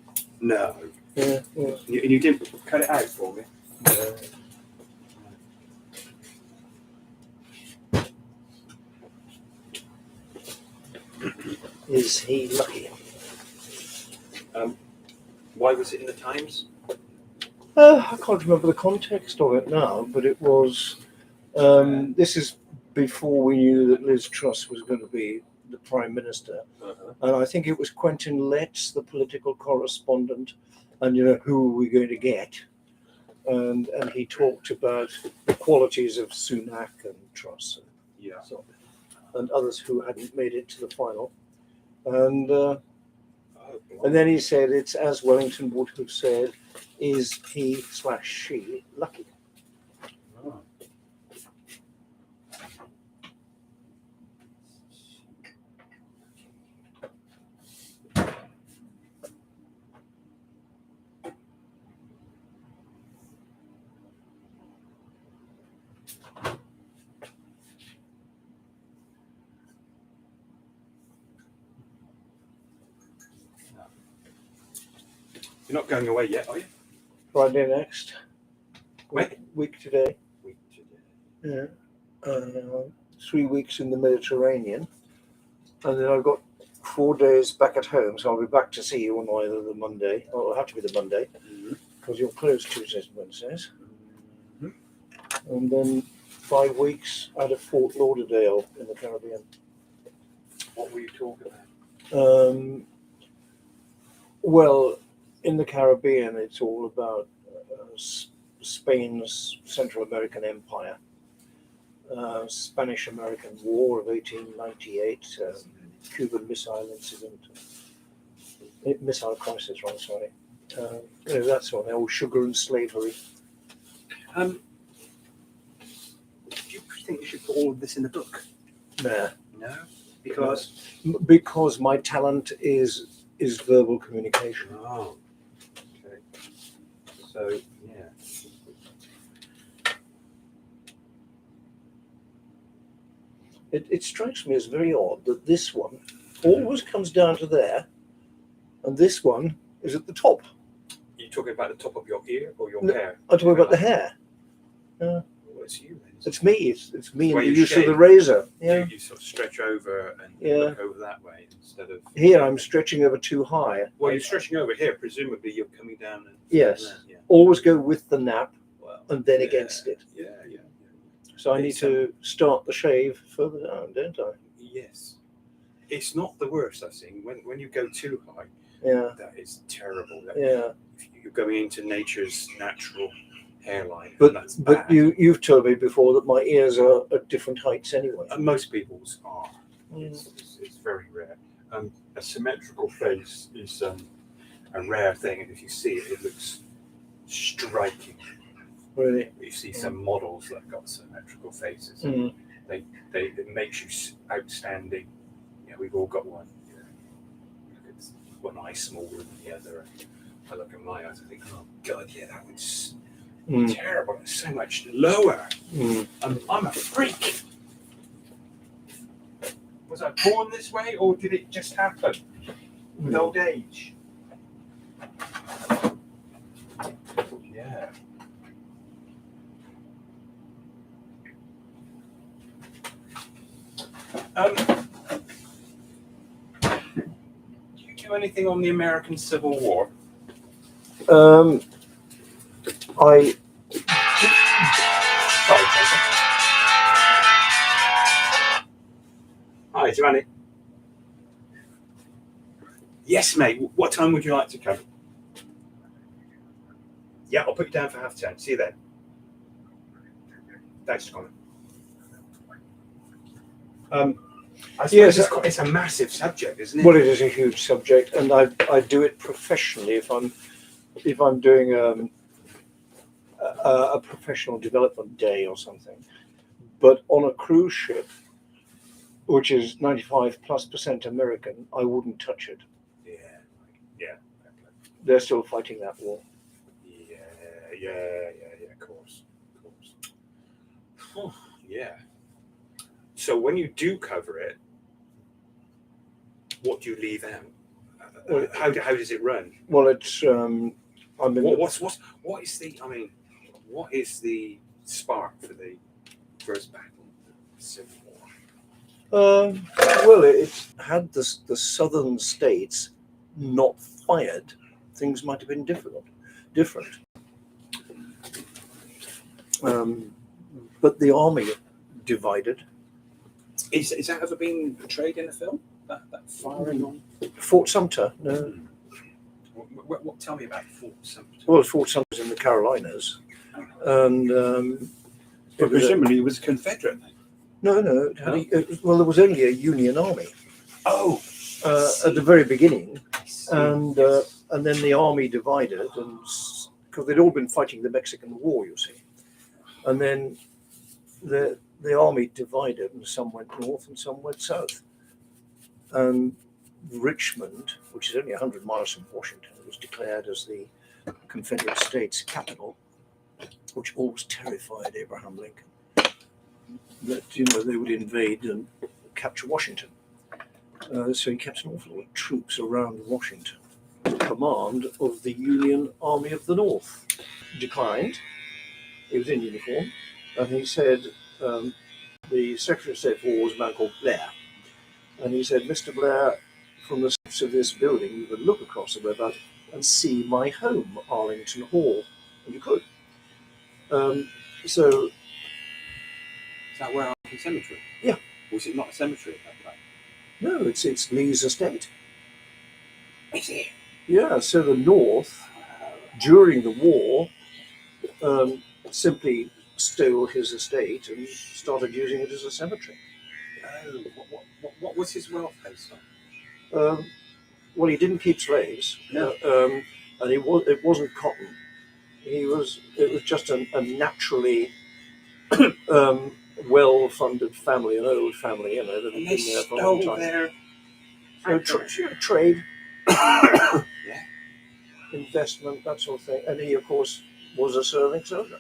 No. Yeah. You didn't cut it out for me. Is he lucky? Why was it in the Times? I can't remember the context of it now, but it was. This is before we knew that Liz Truss was going to be the Prime Minister. And I think it was Quentin Letts, the political correspondent, and who are we going to get? And he talked about the qualities of Sunak and Truss and others who hadn't made it to the final. And then he said, it's as Wellington would have said, is he/she lucky? Oh. You're not going away yet, are you? Friday next. When? Week today. Week today. Yeah. 3 weeks in the Mediterranean. And then I've got 4 days back at home, so I'll be back to see you on either the Monday, or it'll have to be the Monday, because you're closed Tuesdays and Wednesdays. And then 5 weeks out of Fort Lauderdale in the Caribbean. What were you talking about? Well, in the Caribbean, it's all about Spain's Central American Empire, Spanish-American War of 1898, Cuban Missile Incident, Missile Crisis, right? Sorry, that's one. Old sugar and slavery. Do you think you should put all of this in the book? Nah, No, because my talent is verbal communication. Oh, okay. So yeah. It strikes me as very odd that this one always comes down to there, and this one is at the top. Are you talking about the top of your ear or your No, hair? I'm talking about the hair. Yeah. Well, it's you then. It's me. It's me and Where the you use of the shave. razor. Yeah. You sort of stretch over and Yeah. look over that way instead of. Here I'm stretching over too high. Well, you're stretching over here. Presumably, you're coming down and. Yes. Yeah. Always go with the nap Well, and then yeah, against it. Yeah. So I need to start the shave further down, don't I? Yes. It's not the worst I've seen. When you go too high, Yeah. that is terrible. Yeah. You're going into nature's natural hairline. But and that's bad. you've told me before that my ears are at different heights anyway. Most people's are. Mm. It's very rare. A symmetrical face is a rare thing, and if you see it, it looks striking. Really. You see some models that have got symmetrical faces. Mm. It makes you outstanding. Yeah, we've all got one. You know, it's one eye smaller than the other. I look at my eyes, I think, oh God, yeah, that one's terrible. It's so much lower. Mm. I'm a freak. Was I born this way, or did it just happen with old age? Yeah. Do you do anything on the American Civil War? I Sorry, Jason. Hi, Giovanni. Yes, mate. What time would you like to come? Yeah, I'll put you down for 10:30. See you then. Thanks, Colin. I suppose Yes, it's a massive subject, isn't it? well, it is a huge subject, and I do it professionally if I'm doing a professional development day or something. But on a cruise ship, which is 95+% American, I wouldn't touch it. Yeah. They're still fighting that war. Yeah. Of course. Oh, yeah. So when you do cover it, what do you leave out? Well, How does it run? Well, it's I'm in What is the spark for the first battle of the Civil War? well, it had the southern states not fired, things might have been different. But the army divided. Is that ever been portrayed in a film? That firing on? Fort Sumter, no. What? Tell me about Fort Sumter. Well, Fort Sumter's in the Carolinas, and But presumably it was Confederate then. no, well, there was only a Union army Oh, at the very beginning, and then the army divided, and because they'd all been fighting the Mexican War, you see, and then the army divided, and some went north and some went south, and Richmond, which is only 100 miles from Washington, was declared as the Confederate States capital, which always terrified Abraham Lincoln, that they would invade and capture Washington. So he kept an awful lot of troops around Washington. The command of the Union Army of the North declined. He was in uniform, and he said, the Secretary of State for War was a man called Blair, and he said, Mr. Blair, from the steps of this building, you could look across the river and see my home, Arlington Hall, and you could. So, is that where Arlington Cemetery? Yeah. Was it not a cemetery at that time? no, it's Lee's estate. Is it? Yeah, so the North, during the war, simply stole his estate and started using it as a cemetery. Oh, what was his wealth based on? Well, he didn't keep slaves, No. and it wasn't cotton. It was just a naturally well-funded family, an old family, that had And been they there for a long stole time. their Trade, yeah. investment, that sort of thing. And he, of course, was a serving soldier.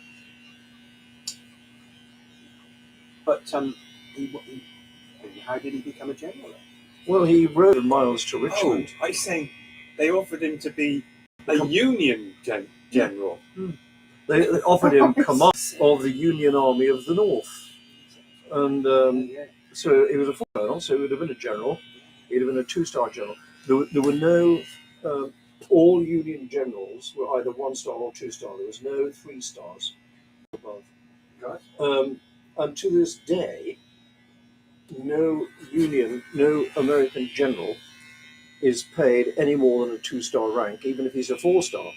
But how did he become a general? Well, he rode miles to Richmond. I say they offered him to be a Union general. They offered him command of the Union Army of the North, and so he was a full colonel. So he would have been a general. He'd have been a 2-star general. There were no. All Union generals were either 1-star or 2-star. There was no 3 stars above. Right. And to this day, no American general is paid any more than a 2-star rank, even if he's a 4-star.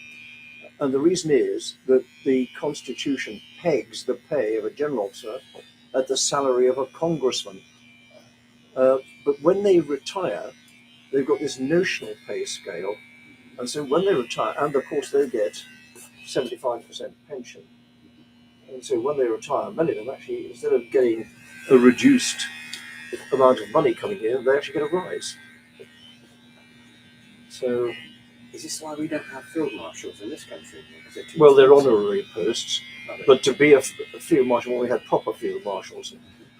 And the reason is that the Constitution pegs the pay of a general officer at the salary of a congressman. But when they retire, they've got this notional pay scale. And so when they retire, and of course they get 75% pension. And so when they retire, many of them actually, instead of getting a reduced amount of money coming in, they actually get a rise. So, Is this why we don't have field marshals in this country? well, they're honorary posts, but to be a field marshal, when we had proper field marshals,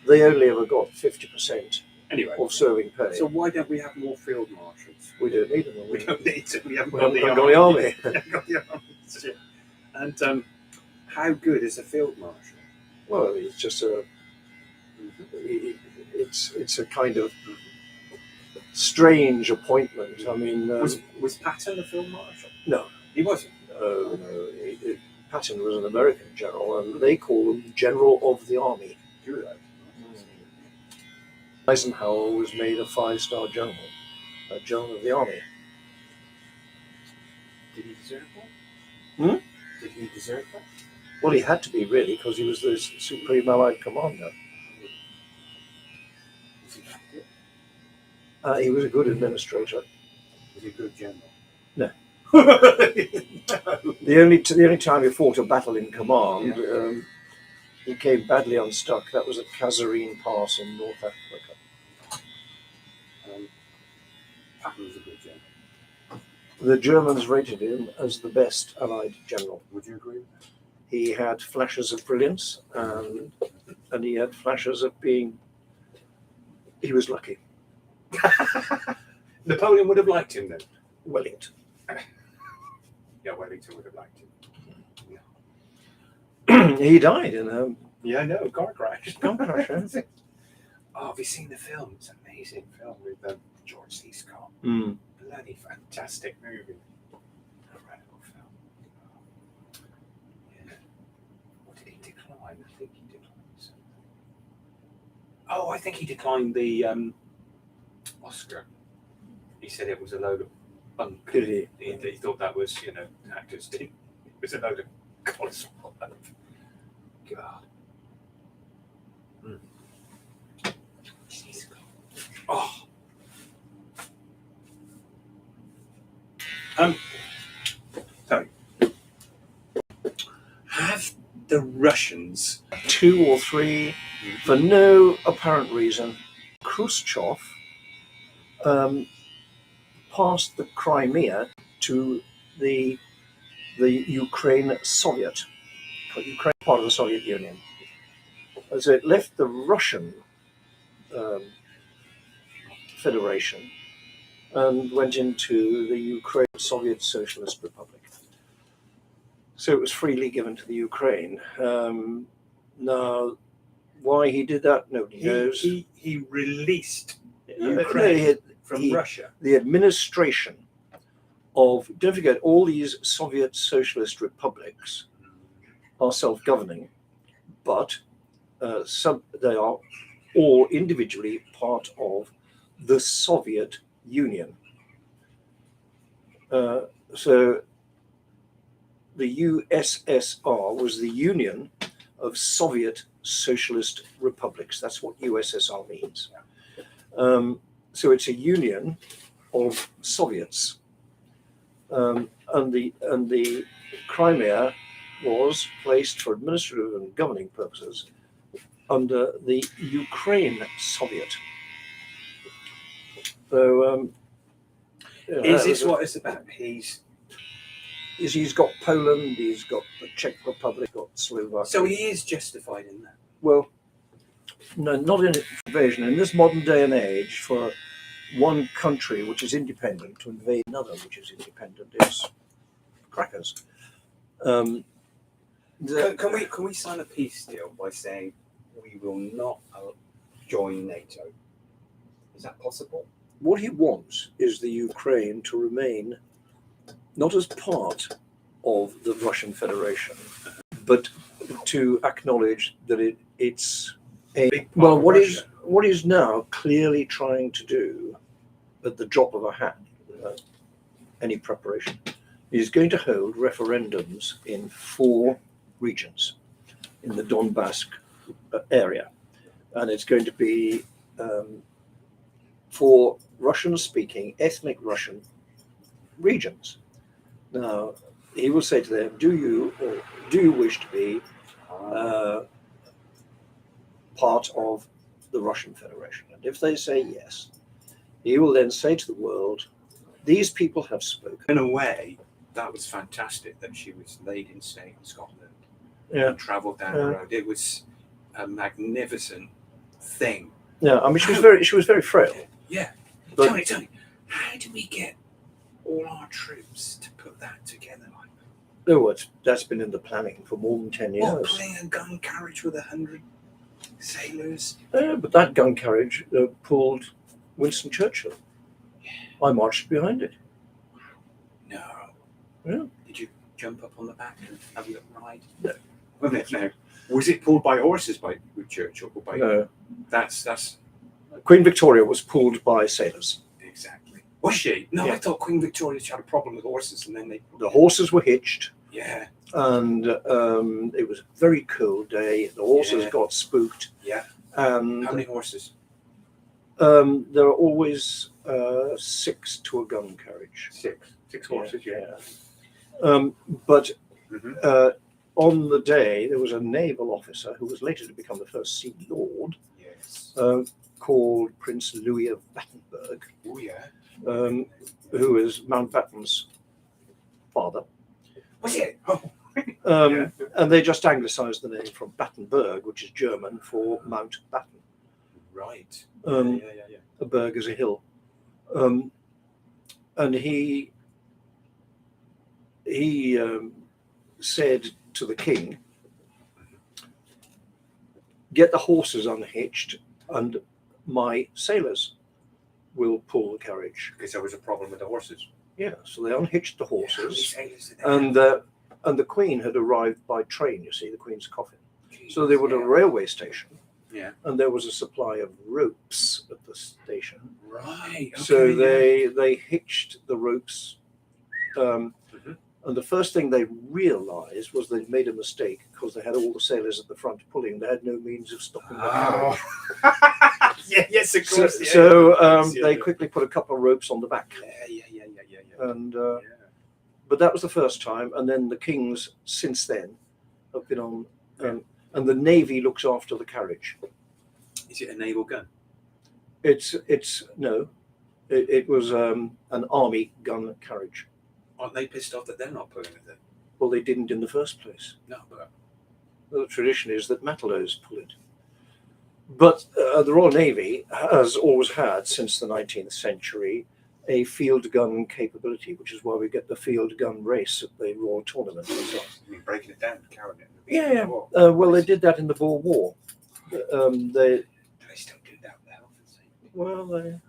they only ever got 50% Anyway, of serving pay. so why don't we have more field marshals? We don't need them. We don't need to. We haven't We got haven't the got the army. We haven't got the army. And how good is a field marshal? Well, it's just it's a kind of strange appointment. I mean, Was Patton a field marshal? No. He wasn't. no, Patton was an American general, and they call him General of the Army. Do that. Eisenhower was made a 5-star general, a general of the army. Did he deserve that? Hmm? Did he deserve that? Well, he had to be, really, because he was the Supreme Allied Commander. Was he that good? He was a good administrator. Was he a good general? No. No. The only time he fought a battle in command, he came badly unstuck. That was at Kasserine Pass in North Africa. Patton was a good general. The Germans rated him as the best Allied general. Would you agree with that? He had flashes of brilliance, and he had flashes of being. He was lucky. Napoleon would have liked him then. Wellington. Yeah, Wellington would have liked him. He died in a Yeah, I know. Car crash. car crash. Yeah. Oh, have you seen the film? It's an amazing film with George C. Scott. Mm. Bloody fantastic movie. Incredible film. Yeah. What did he decline? I think he declined something. Oh, I think he declined the Oscar. He said it was a load of bunk. Did he? He thought that was, actors did. It was a load of gospel. God. Oh. Sorry. Have the Russians 2 or 3, for no apparent reason, Khrushchev passed the Crimea to the Ukraine Soviet, Ukraine part of the Soviet Union. And so it left the Russian Federation and went into the Ukraine Soviet Socialist Republic. So it was freely given to the Ukraine. Now, why he did that, nobody knows. he released Ukraine from Russia. The administration of, don't forget, all these Soviet socialist republics are self-governing, but they are all individually part of the Soviet Union. So the USSR was the Union of Soviet Socialist Republics. That's what USSR means. So it's a union of Soviets. And the Crimea was placed for administrative and governing purposes under the Ukraine Soviet. So Is this what it's about? He's got Poland, he's got the Czech Republic, got Slovakia. so he is justified in that. Well, no, not in invasion. In this modern day and age, for one country which is independent to invade another which is independent is crackers. Can we sign a peace deal by saying we will not join NATO? Is that possible? What he wants is the Ukraine to remain not as part of the Russian Federation, but to acknowledge that it's a Big part well. of What Russia. is now clearly trying to do, at the drop of a hat, without any preparation, is going to hold referendums in 4 regions in the Donbass area, and it's going to be for Russian-speaking, ethnic Russian regions. Now, he will say to them, do you wish to be part of the Russian Federation? And if they say yes, he will then say to the world, these people have spoken. In a way, that was fantastic that she was laid in state in Scotland. Yeah. And travelled down the road. It was a magnificent thing. Yeah, I mean, she was very frail. Yeah. But Tell me, how do we get all our troops to put that together like that? oh, that's been in the planning for more than 10 years. Putting a gun carriage with 100 sailors. But that gun carriage pulled Winston Churchill. I marched behind it. No. Yeah. Did you jump up on the back and have a little ride? No. No. Was it pulled by horses with Churchill? Or by No. That's Queen Victoria was pulled by sailors. exactly. Was she? No, Yeah. I thought Queen Victoria had a problem with horses, and then they. The horses were hitched, Yeah. and it was a very cold day. The horses Yeah. got spooked. Yeah. And How many horses? there are always 6 to a gun carriage. Six horses. Yeah. But Mhm. on the day, there was a naval officer who was later to become the first Sea Lord, Yes. called Prince Louis of Battenberg, Oh yeah. who is Mountbatten's father. Was it? Oh. And they just anglicised the name from Battenberg, which is German for Mountbatten. Right. Yeah. Yeah. A berg is a hill. And he said to the king, get the horses unhitched and my sailors will pull the carriage. Because there was a problem with the horses. Yeah, so they unhitched the How many horses, sailors did they have? and the Queen had arrived by train, you see, the Queen's coffin. So Jesus, they were at a yeah. railway station, Yeah. and there was a supply of ropes at the station. Right. Okay, So yeah. they hitched the ropes, and the first thing they realised was they'd made a mistake because they had all the sailors at the front pulling. They had no means of stopping the carriage. Yes, of So, course. Yeah. so Yeah, they yeah. quickly put a couple of ropes on the back, Yeah. and Yeah. but that was the first time. And then the kings since then have been on, and the navy looks after the carriage. Is it a naval gun? It's no, it was an army gun carriage. Aren't they pissed off that they're not pulling it then? Well, they didn't in the first place. No, but The tradition is that Matelots pull it. But the Royal Navy has always had, since the 19th century, a field gun capability, which is why we get the field gun race at the Royal Tournament and so on. I mean, breaking it down, carrying it. Yeah. Well, Well, they did that in the Boer War. They do they still do that with health and safety? well, they,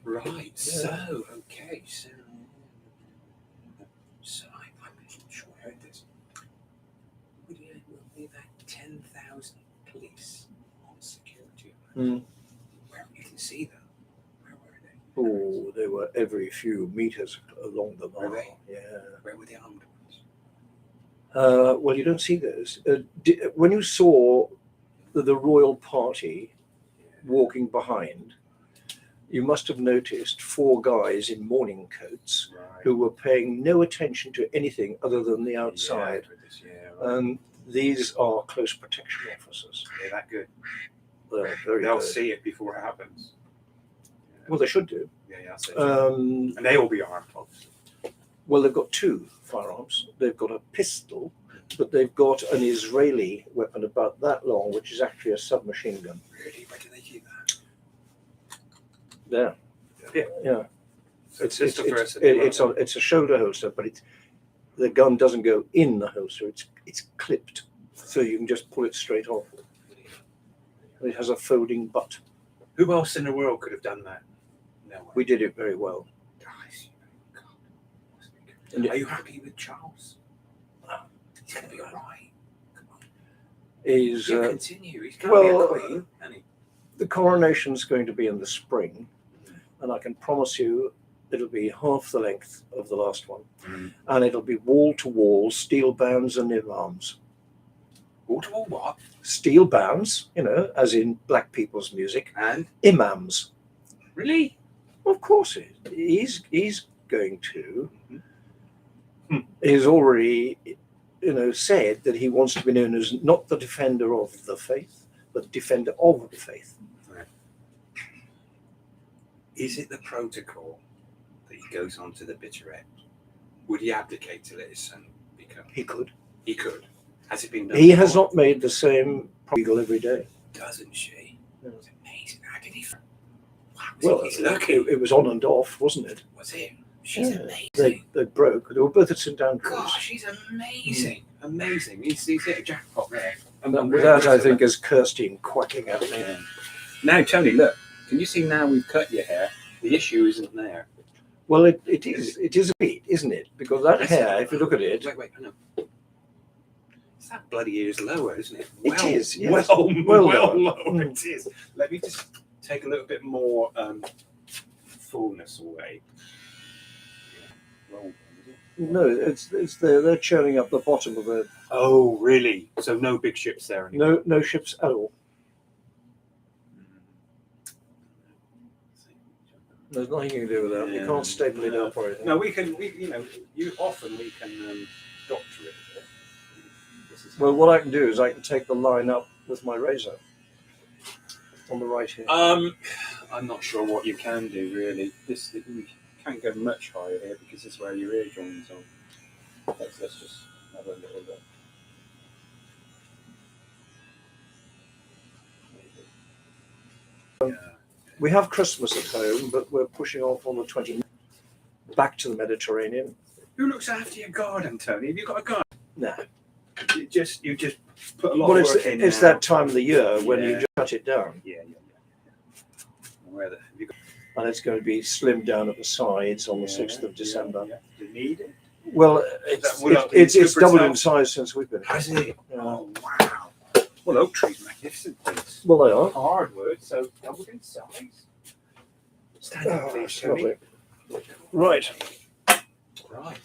Right. Yeah. So, okay. So I'm not sure I heard this. Will be about 10,000 police on security. Mm. Where you can see them. Where were they? oh, they were every few meters along the Were mile. they? Yeah. Where were the armed ones? Well, you don't see those. When you saw the royal party walking behind, you must have noticed 4 guys in morning coats Right. who were paying no attention to anything other than the outside. Yeah, right. And these are close protection officers. They're that good. They're very They'll good. see it before it happens. Well, they should do. Yeah, I'll say so. And they will be armed, obviously. well, they've got 2 firearms. They've got a pistol, but they've got an Israeli weapon about that long, which is actually a submachine gun. Really? Where do they keep that? There. Yeah. Yeah. So it's just a it's a shoulder holster, but the gun doesn't go in the holster; it's clipped, so you can just pull it straight off. It has a folding butt. Who else in the world could have done that? No one. We did it very well. Guys, God. And Are you happy with Charles? He's going to be all right. Come on. is He'll continue. He's going to be a queen, isn't he? the coronation's going to be in the spring, and I can promise you it'll be half the length of the last one, and it'll be wall to wall steel bands and imams. Wall to wall what? Steel bands, as in black people's music, And imams. really? Of course, he's going to. He's already, said that he wants to be known as not the defender of the faith, but defender of the faith. Right. Is it the protocol that he goes on to the bitter end? Would he abdicate to let his son become? He could. He could. Has it been done? He has not made the same legal every day. Doesn't she? No. It's amazing. How did he? Wow, Well, he's lucky. it was on and off, wasn't it? Was it? She's Yeah. amazing. They broke. They were both at St Andrews. Gosh, she's amazing. Amazing. He's hit a jackpot there. And with that, I think, is Kirsty quacking at me. Yeah. Now, Tony, look. Can you see now we've cut your hair? The issue isn't there. Well, it is a bit, isn't it? Because that hair, if you look at it, Wait, no. It's that bloody ears lower, isn't it? It is, yes. Well Well lower. done. It is. Let me just take a little bit more fullness away. Well, no, they're churning up the bottom of the oh, really? So no big ships there anymore? no ships at all. There's nothing you can do with that. You Yeah. can't staple it up or anything. No, we can doctor it. This is Well, what I can do is I can take the line up with my razor on the right here. I'm not sure what you can do really. We can't go much higher here because this is where your ear joins on. Let's just have a little look. We have Christmas at home, but we're pushing off on the 20th back to the Mediterranean. Who looks after your garden, Tony? Have you got a garden? Nah. You just put a lot Well, of work in. it's now. that time of the year when you Yeah. just cut it down, Yeah. Where have you got? and it's going to be slimmed down at the sides on the 6th of December. Yeah. Do you need it? Well, it's doubled in size since we've been here. Has it? Yeah. Oh wow! Well, oak trees, magnificent things. Well, they are. Hardwood, so doubled in size. Stand up, Oh, please, that's Tony. lovely. Right. Right.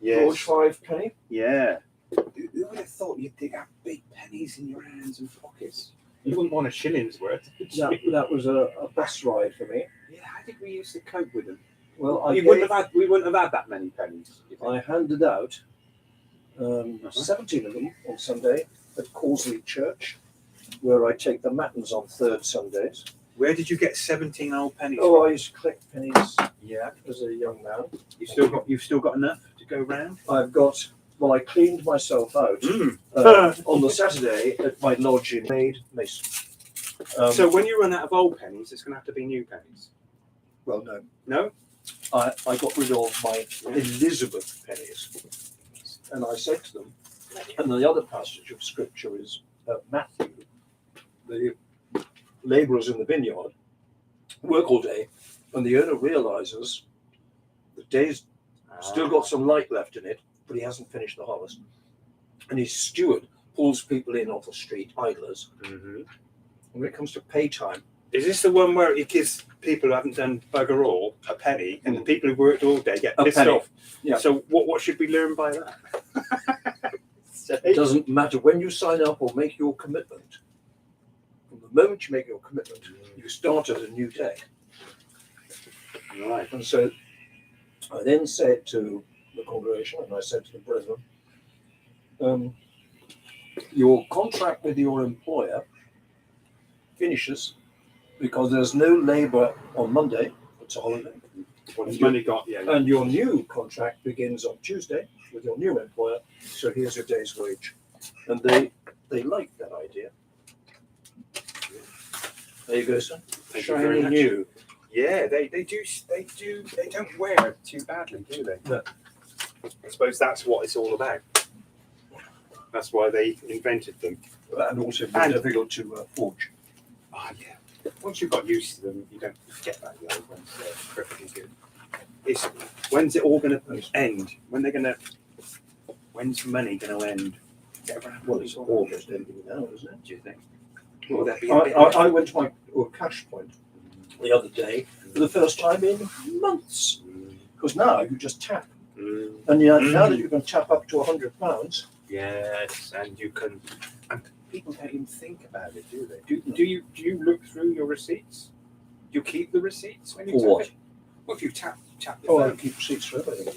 George 5 penny. Yeah. Who would have thought you'd dig out big pennies in your hands and pockets? You wouldn't want a shilling's worth. would you? That was a bus ride for me. Yeah. How did we used to cope with them? Well, We wouldn't have had that many pennies. you think? I handed out 17 of them on Sunday at Causley Church, where I take the matins on third Sundays. Where did you get 17 old pennies? Oh, I from? used to collect pennies Yeah. as a young man. You've still got enough to go round. I cleaned myself out on the Saturday at my lodge in Mason. So when you run out of old pennies, it's going to have to be new pennies. Well, no. No? I got rid of my Elizabeth pennies. And I said to them, and the other passage of scripture is Matthew, the labourers in the vineyard work all day, and the owner realizes the day's still got some light left in it, but he hasn't finished the harvest. And his steward pulls people in off the street, idlers. Mm-hmm. And when it comes to pay time, Is this the one where he gives people who haven't done bugger all a penny, and the people who worked all day get A pissed penny. off? Yeah. So what should we learn by that? it doesn't matter when you sign up or make your commitment. From the moment you make your commitment, you start at a new day. Right. And so I then said to the congregation, and I said to the brethren, your contract with your employer finishes because there's no labour on Monday, it's a holiday, What has money got? Yeah. and your new contract begins on Tuesday with your new employer, so here's your day's wage. And they liked that idea. There you go, sir. Thank you very Shiny much. new. Yeah, they don't wear too badly, do they? No. suppose that's what it's all about. That's why they invented them. And also very difficult to forge. Oh, yeah. Once you've got used to them, you don't forget about the old ones. They're perfectly good. It's, when's it all going to end? When's money going to end? Well, it's almost ending now, isn't it? Do you think? Will there be I went to my cash point the other day for the first time in months. Because now you just tap. And now that you can tap up to £100, Yes, and you can. And people don't even think about it, do they? Do you look through your receipts? Do you keep the receipts when you For tap what? it? Well, if you tap the oh, I phone. keep receipts for everything.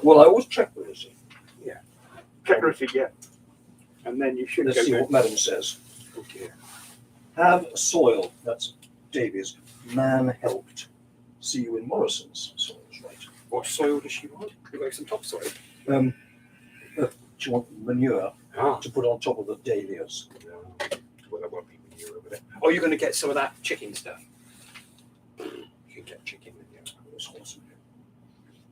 Well, I always check the receipt. Check the receipt, yeah. And then you should Let's go see there. what Madam says. Oh dear. Have soil. That's Davies. Man helped. See you in Morrison's. Soil's right. What soil does she want? You like some topsoil? Do you want manure Ah. to put on top of the dahlias? Well, there won't be manure over there. Oh, you're going to get some of that chicken stuff. You can get chicken with you. It's awesome.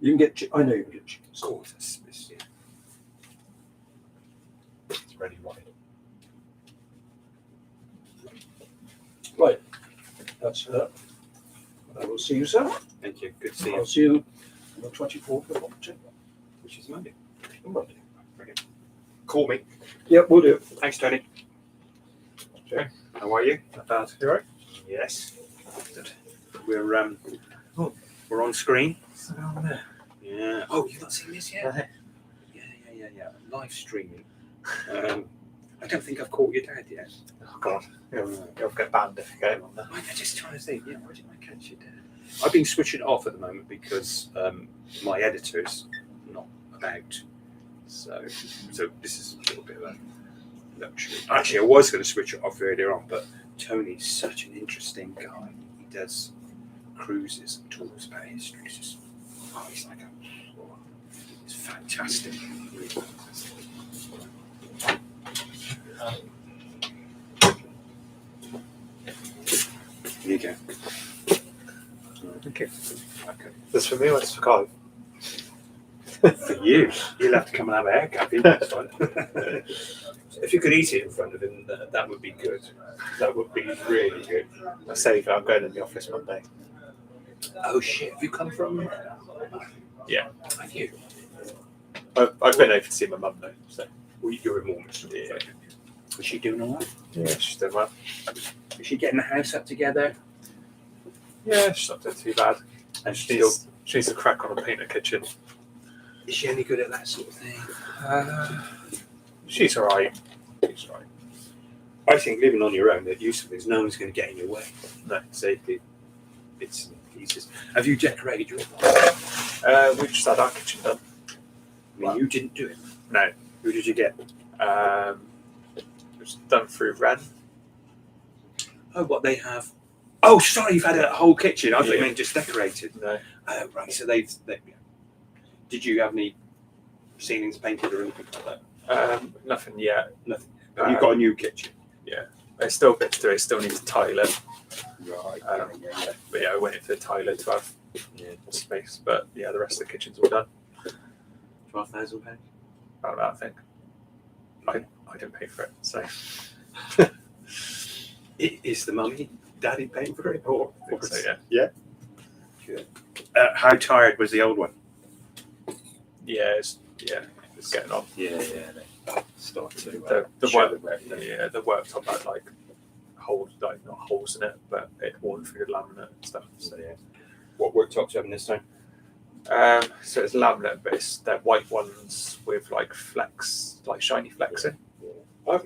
You can get. I know you can get chicken. Of course, it's yeah. It's ready, right? Right. That's her. I will see you, sir. Thank you. Good to see I'll you. see you on the 24th of October. Which is Monday. Monday. Brilliant. Call me. Yep, we'll do. Thanks, Tony. Okay. How are you? Not bad. You alright? Yes. Good. We're on screen. Yeah. Oh, you've not seen this yet? Yeah. Live streaming. I don't think I've caught your dad yet. Oh God, you'll get banned if you get him on there. I'm just trying to think. Yeah, where did I catch your dad? I've been switching it off at the moment because my editor's not about. So this is a little bit of a luxury. Actually, I was going to switch it off earlier on, but Tony's such an interesting guy. He does cruises and talks about history. It's just, he's like it's fantastic. Really fantastic. Here you go. Thank you. Okay. This for me or this for Carl? For you, you'll have to come and have a haircut. That's fine. If you could eat it in front of him, that would be good. That would be really good. I say I'm going in the office Monday. Oh shit! Have you come from? Yeah. Have you? I've been over to see my mum though. So Well, you're in Mormons. Yeah. Was she doing all right? yeah, she's doing well. Is she getting the house up together? Yeah, she's not doing too bad. And She needs to crack on and paint her kitchen. Is she any good at that sort of thing? She's alright. She's alright. I think living on your own, the use of it is no one's going to get in your way. No. Safety, bits and pieces. Have you decorated your house? We just had our kitchen done. I mean, you didn't do it. No. Who did you get? It was done through Ren. Oh, what they have. Oh, sorry, you've had a whole kitchen. I thought you Yeah. meant just decorated. No. Oh, right. So they. Did you have any ceilings painted or anything like that? Nothing yet. But you've got a new kitchen. There's still bits to it. Still need to tile it. Right. But yeah, I went in for the tiler to have more space. But yeah, the rest of the kitchen's all done. £12,000. About that, I think. I didn't pay for it, so Is the mummy, daddy paying for it? Or I think so. Yeah. Good. How tired was the old one? It's getting on. Yeah. Start to The show work, the wear, don't you? the worktop had like holes, like not holes in it, but it worn through the laminate and stuff. So Yeah. What worktops you having this time? so it's laminate, but it's they're white ones with like flecks, like shiny flecks in. Oh,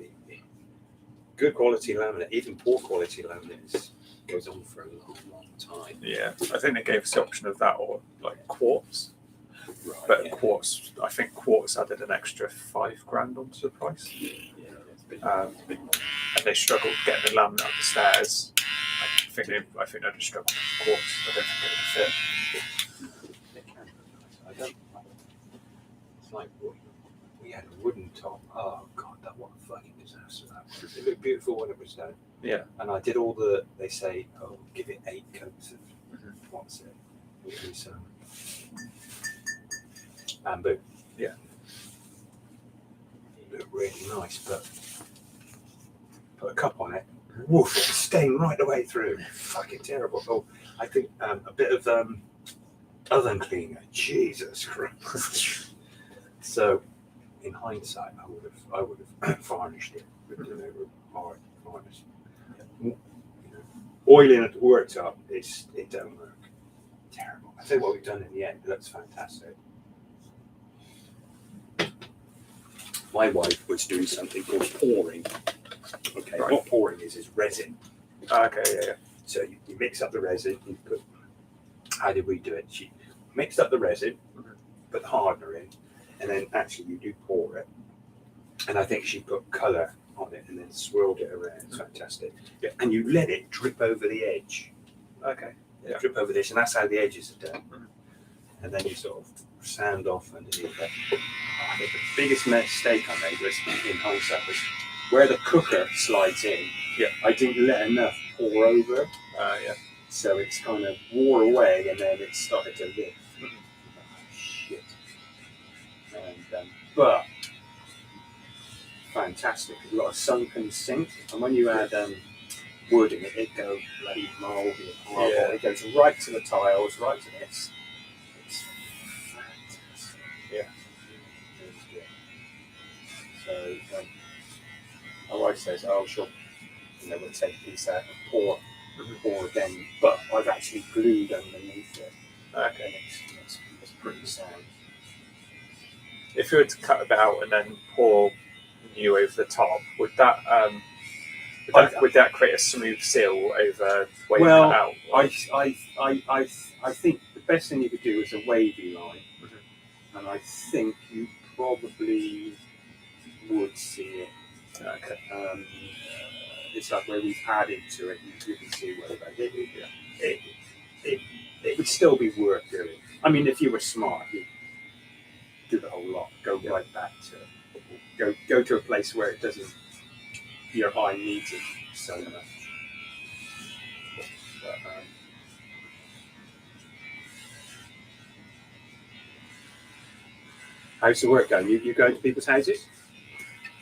good quality laminate, even poor quality laminate goes on for a long time. Yeah, I think they gave us the option of that or like quartz, Right, but yeah. quartz, I think quartz added an extra $5,000 onto the price. Yeah, it's been, And they struggled getting the laminate up the stairs. I think they just struggled with quartz. I don't think it would fit. they can. I don't. It's like we had a wooden top. Oh god, what a fucking disaster that was. It looked beautiful when it was done. Yeah. And I did all they say, give it 8 coats of what's it? With some bamboo. Yeah. They look really nice, but put a cup on it, woof, it's stained right the way through. Fucking terrible. Oh, I think a bit of oven cleaner. Jesus Christ. So, in hindsight, I would have varnished it with hard varnish. You know, oiling it worked up. It don't work. Terrible. I tell you what we've done in the end. It looks fantastic. My wife was doing something called pouring. Okay, Right. what pouring is resin. Okay, yeah. So you mix up the resin. You put. How did we do it? She mixed up the resin, put the hardener in, and then actually you do pour it. And I think she put colour on it and then swirled it around. It's fantastic. Yeah. And you let it drip over the edge. Okay. Yeah. Drip over this, and that's how the edges are done. And then you sort of sand off underneath it. I think the biggest mistake I made was in hindsight was where the cooker slides in. Yeah. I didn't let enough pour over, Yeah. so it's kind of wore away, and then it started to lift. Oh, shit. And but fantastic. A lot of sunken sink, and when you add wood in it, it goes bloody mouldy and horrible. Yeah. It goes right to the tiles, right to this. It's fantastic. Yeah. It's good. So my wife says, "Oh, sure, we'll take these out and pour again." But I've actually glued underneath it. Okay. And it's pretty sound. If you were to cut it out and then pour new over the top, would that would that create a smooth seal over where you Well, cut out? I think the best thing you could do is a wavy line, and I think you probably would see it. Okay. It's like where we've added to it, you can see where it would still be worth doing. I mean, if you were smart, you'd do the whole lot. Go right back to it. Go to a place where it doesn't. Your eye needs it so much. But, how's the work going? You going to people's houses?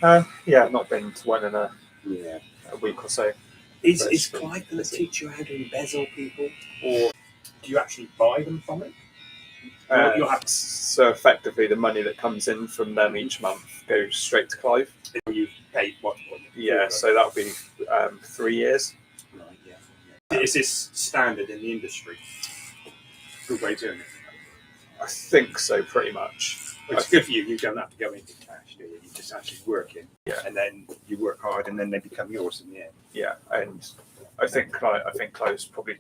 Yeah, I've not been to one in a Yeah. week or so. Is Clive going to teach you how to embezzle people, or do you actually buy them from it? You'll have So effectively, the money that comes in from them each month goes straight to Clive. you pay what? Yeah, so that'll be 3 years. Right, yeah. Is this standard in the industry? Good way of doing it. I think so, pretty much. It's good for you. You don't have to go into cash, do you? You just actually work in, Yeah. and then you work hard, and then they become yours in the end. Yeah, and I think Clive's probably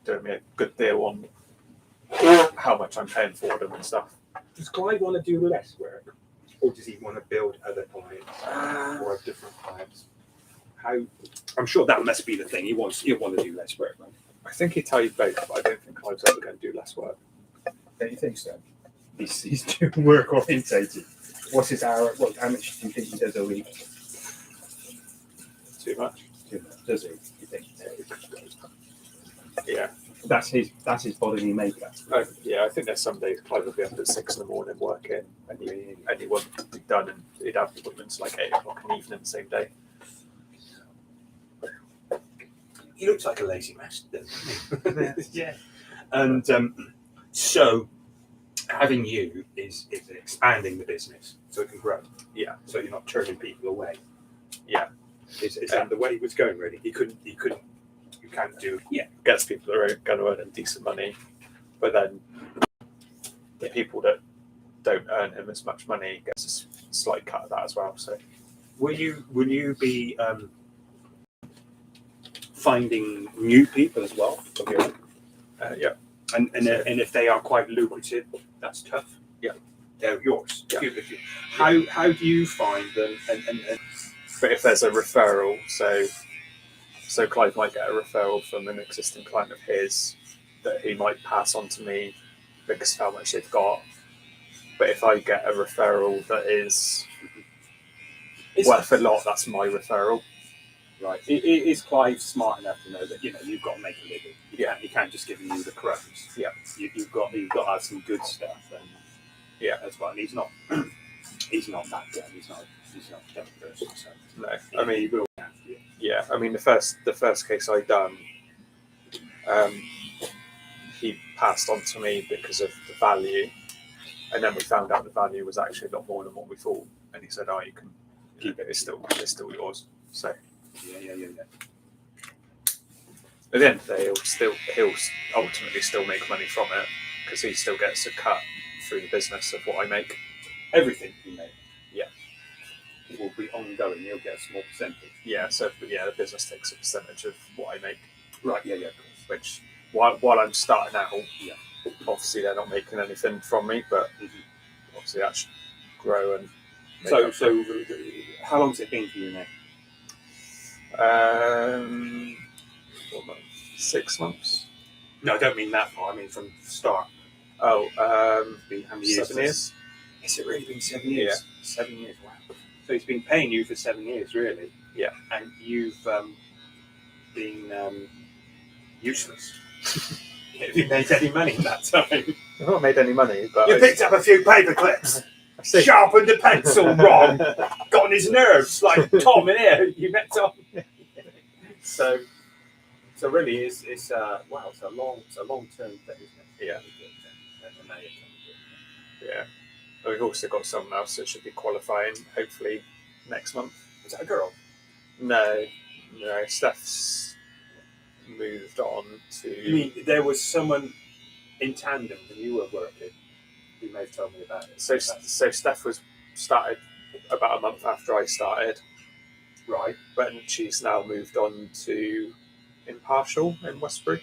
doing me a good deal on how much I'm paying for them and stuff. Does Clive want to do less work, or does he want to build other clients or have different clients? I'm sure that must be the thing. He'll want to do less work, right? I think he'd tell you both, but I don't think Clive's ever going to do less work. Don't you think so? He's too work orientated. What's his hour? Well, how much do you think he does a week? Too much. Too much, does he? You think? Yeah. That's his bodily makeup. Yeah, I think there's some days Clive will be up at 6 in the morning working, and he won't be done, and he'd have appointments like 8 o'clock in the evening the same day. He looks like a lazy bastard, doesn't he? Yeah. And so having you is expanding the business so it can grow. Yeah. So you're not turning people away. Yeah. Is that the way he was going? Really, you can't do. Yeah. Gets people that are going to earn decent money, but then the people that don't earn him as much money gets a slight cut of that as well. So Will you be finding new people as well? yeah. And if they are quite lucrative, that's tough. Yeah. They're yours. Yeah. How do you find them? And But if there's a referral, so Clive might get a referral from an existing client of his that he might pass on to me because of how much they've got. But if I get a referral that is worth a lot, that's my referral. right, is Clive smart enough to know that you've got to make a living? You can't just give you the crumbs. Yeah. You've got to have some good stuff. And Yeah. as well. And he's not he's not that dumb. He's not a dumb person. So No, I mean, he will look after you. yeah, I mean the first case I done, he passed on to me because of the value, and then we found out the value was actually a lot more than what we thought. And he said, "Oh, you can keep it. It's still yours." So Yeah. at the end of the day, he'll ultimately still make money from it because he still gets a cut through the business of what I make. Everything you make, Yeah. it will be ongoing. You'll get a small percentage. Yeah, so yeah, the business takes a percentage of what I make, Right. Yeah. Of course. which while I'm starting out, Yeah. obviously they're not making anything from me, but obviously that should grow and make So up for how long's it been for you now? it. What month? 6 months. No, I don't mean that far. I mean from the start. Oh, Been how many years? 7 years. Has it really been 7 years? 7 years. Wow. So he's been paying you for 7 years, really. Yeah. And you've been useless. Have you made any money in that time? I've not made any money, but You picked up a few paper clips, I see. sharpened the pencil wrong, got on his nerves like Tom in here. You met Tom. So really, it's wow, it's a long term thing, isn't it? Yeah. And now you're Yeah. We've also got someone else that should be qualifying, hopefully next month. Was that a girl? No, Steph's moved on to. You mean there was someone in tandem when you were working? You may have told me about it. So Steph was started about a month after I started, Right. but she's now moved on to Impartial in Westbury.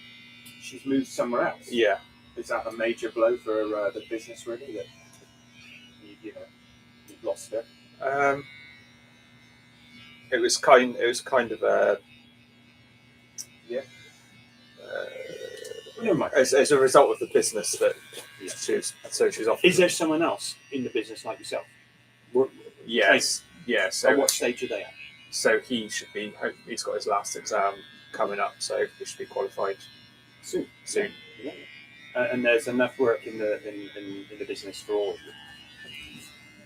She's moved somewhere else. Yeah. Is that a major blow for the business, really? That you've lost her. It was kind of a Yeah. Never mind. as a result of the business that Yeah. she's off. Is there someone else in the business like yourself? Yes. Yeah. At So what stage are they at? So he should be. He's got his last exam coming up, so he should be qualified Soon. soon. Yeah. And there's enough work in the business for all of you.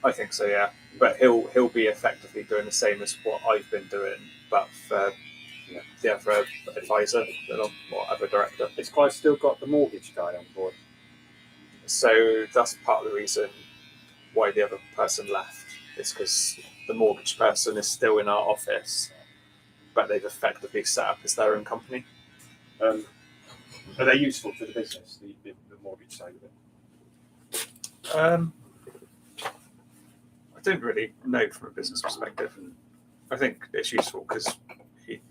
I think so. Yeah, but he'll be effectively doing the same as what I've been doing, but for the other advisor, or other director. Has Clive still got the mortgage guy on board? So that's part of the reason why the other person left. Is because the mortgage person is still in our office, but they've effectively set up as their own company. Are they useful to the business, the mortgage side of it? I don't really know from a business perspective. I think it's useful because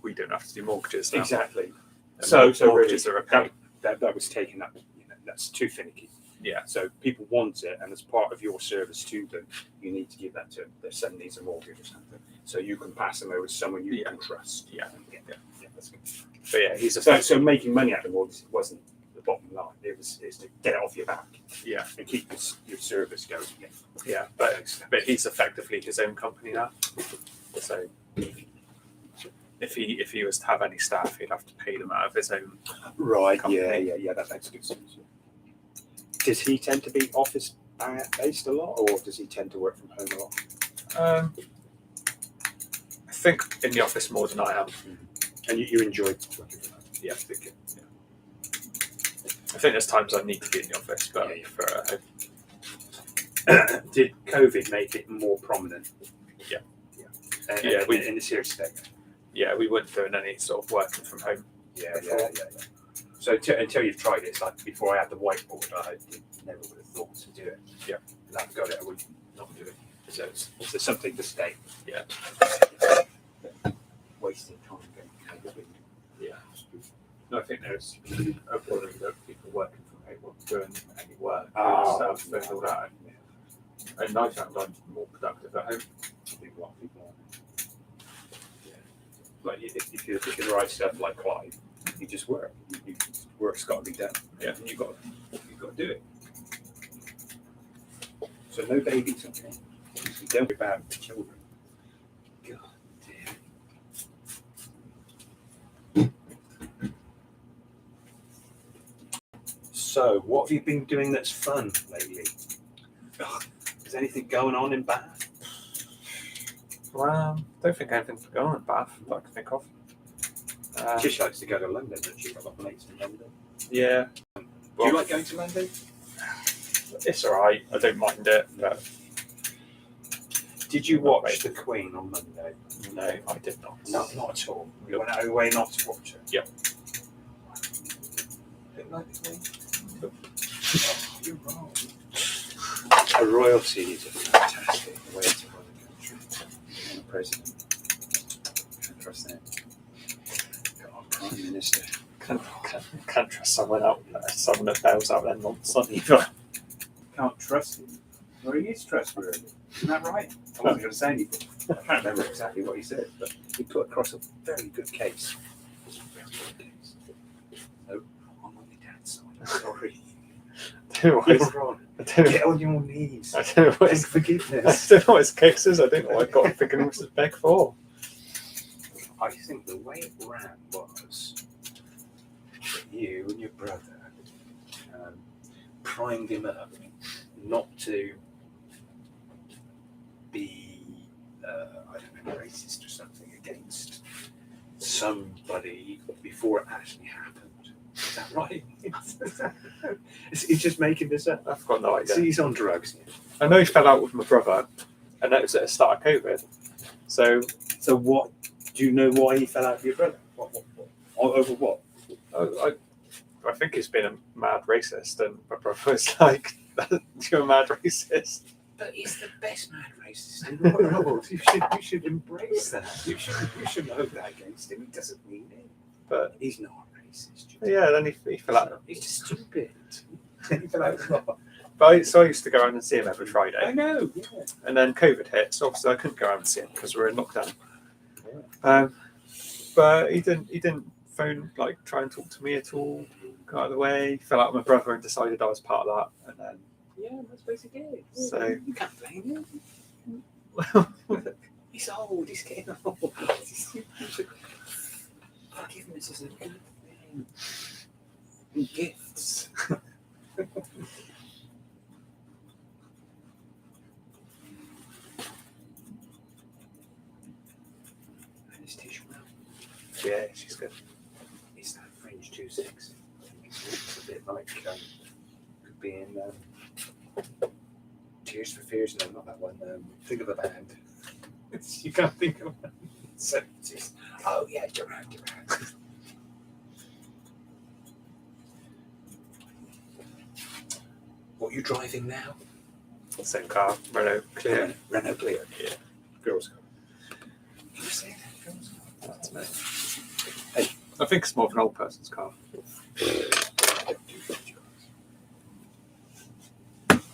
we don't have to do mortgages now. Exactly. And So mortgages really, are a pain. that was taken up. That's too finicky. Yeah. So people want it, and as part of your service to them, you need to give that to them. Their son needs a mortgage or something, so you can pass them over to someone you can trust. Yeah. That's good. But yeah, he's So making money out of the mortgage wasn't the bottom line. It's to get it off your back. Yeah. And keep your service going. Yeah, but he's effectively his own company now. So if he was to have any staff, he'd have to pay them out of his own. Right. company. Yeah. That makes good sense. Does he tend to be office based a lot, or does he tend to work from home a lot? I think in the office more than I am. And you enjoy working from home? Yeah, I think there's times I need to be in the office, but for Did COVID make it more prominent? Yeah. In a serious state. yeah, we weren't doing any sort of working from home. Yeah. So until you've tried it, it's like before I had the whiteboard, I never would have thought to do it. Yeah. And I've got it, I would not do it. So it's something to stay. Yeah. Wasting time going. Yeah. No, I think there's a problem that people working from home or doing any work, stuff, and all that. And I found I'm more productive at home. I think a lot of people are. Yeah. Like if you're doing the right stuff like Clive, you just work. Work's got to be done. Yeah. And you've got to do it. So no babies, okay? You don't worry about the children. God damn. So, what have you been doing that's fun lately? Oh, Is anything going on in Bath? Well, don't think anything's going on in Bath that I can think of. Tish likes to go to London, doesn't she? Got a lot of mates in London. Yeah. Do you like going to London? It's alright. I don't mind it, but Did you Not watch really. The Queen on Monday? no, I did not. Not at all. You went out of your way not to watch it? Yep. Didn't like The Queen? Oh, you're wrong. A royalty is a fantastic way to run a country. And a president. Can't trust them. Got our Prime Minister. Can't trust someone that bails out their nonsense either. Can't trust him. Well, he is trustworthy. Isn't that right? I wasn't going to say anything. I can't remember exactly what he said, but he put across a very good case. Very good case. So, I'm on my dad's side. I'm sorry. I don't know what You're his, wrong. I don't know, Get on your knees. I don't know what Beg his, I forgiveness. don't know what his case is. I don't know what I got thinking it was beg for. I think the way it ran was that you and your brother primed him up not to be, I don't know, racist or something against somebody before it actually happened. Is that right? He's just making this up. I've got no idea. See, he's on drugs. I know he fell out with my brother, and that was at the start of COVID. So what? Do you know why he fell out with your brother? What? Over what? I think he's been a mad racist, and my brother was like, "You're a mad racist." But he's the best mad racist in the world. You should embrace that. You should hold that against him. He doesn't mean it. But He's not racist. yeah, then he fell out. He's just stupid. He fell out with what? So I used to go around and see him every I Friday, know. Yeah. and then COVID hit, so obviously I couldn't go around and see him because we were in lockdown. But he didn't phone, like, try and talk to me at all. Got out of the way, fell out with my brother, and decided I was part of that, and then. Yeah, that's basically it. So- You can't blame him. He's old. He's getting old. Forgiveness is a good thing. And gifts. And his tissue now. Yeah, she's good. It's that Fringe 2/6. It's a bit like could be in Tears for Fears. No, not that one. Think of a band. You can't think of one. 70s. Oh yeah, Duran. What are you driving now? Same car, Renault Clear. Renault Clear. Yeah. Girls' car. Can you say that? Girls' car. That's me. I think it's more of an old person's car.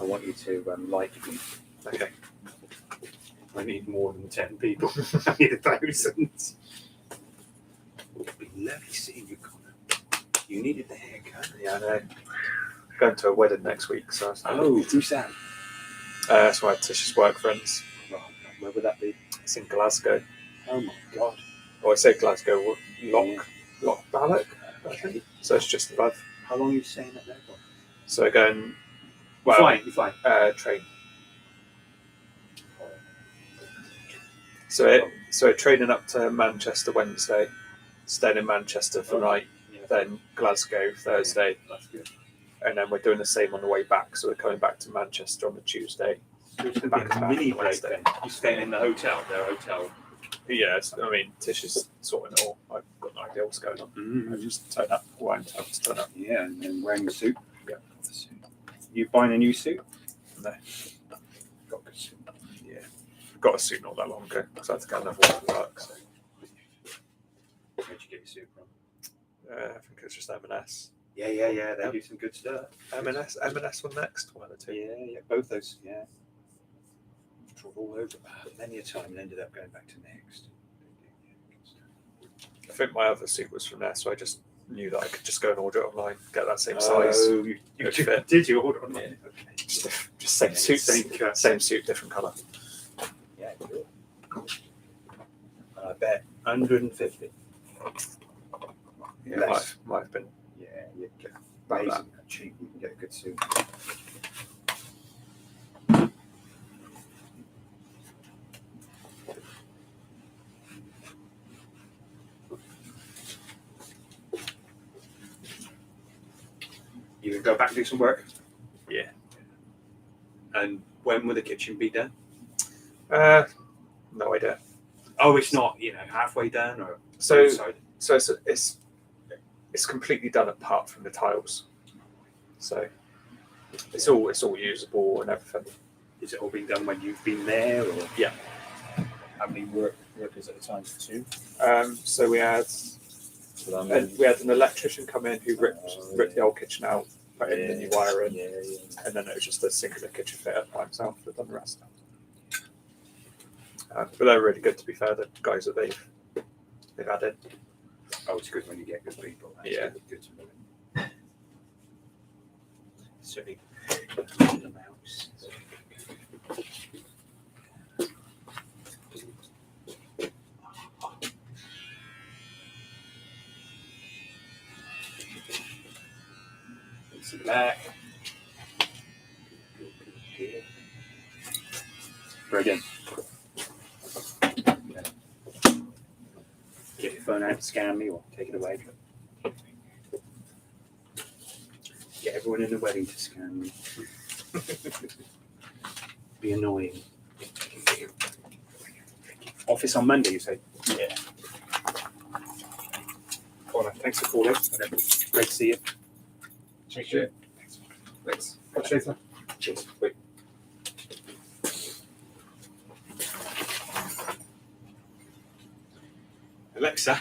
I want you to like me. Okay. I need more than 10 people. I need 1,000. It'd be lovely seeing you, Connor. You needed the haircut. Yeah, I know. Going to a wedding next week, so Oh, who's that? that's why Tish's work friends. Oh, where would that be? It's in Glasgow. Oh my God. Oh, I say Glasgow, Loch Balloch. Okay. So it's just above. How long are you staying at that for? So we're going, You're fine. train. So we're training up to Manchester Wednesday, staying in Manchester for the night, Yeah. then Glasgow Thursday, That's good. and then we're doing the same on the way back. So we're coming back to Manchester on the Tuesday. So it's going Back to to be a back mini break Wednesday. then. You're staying in the hotel, their hotel. Yeah, I mean, Tish is sorting it all. I've got no idea what's going on. I just turn up, why to turn up. Yeah, and then wearing a suit. Yeah. You buying a new suit? No. Got a good suit. Yeah, got a suit not that long ago because I had to get another one for work. So Where'd you get your suit from? I think it's just M&S. Yeah. They do some good stuff. M&S one next, one or two. Yeah, both those. Yeah. Drove all over many a time and ended up going back to Next. I think my other suit was from there, so I just knew that I could just go and order it online, get that same size. You Good fit. did you order online? Yeah. Okay. Just same suit, Same cut. same suit, different colour. Yeah, good. I bet 150. Yeah, Less. might have been. Yeah, you get About amazing cheap. You can get a good suit. you go back and do some work? Yeah. And when will the kitchen be done? No idea. Oh, it's not, halfway done or So outside? so it's completely done apart from the tiles. So it's all usable and everything. Is it all been done when you've been there, or How many workers at a time? 2? So we had an electrician come in who ripped the old kitchen out, put in the new wiring, and then it was just a singular kitchen fitter by himself that done the rest. But they're really good, to be fair. The guys that they've added. oh, it's good when you get good people. That's Yeah. good to know. Certainly. The mouse. Sit back. Brilliant. Get your phone out and scan me, or take it away. Get everyone in the wedding to scan me. Be annoying. Office on Monday, you say? Yeah. Connor, thanks for calling. Great to see you. Take care. Thanks. Catch you later. Cheers. Wait. Alexa,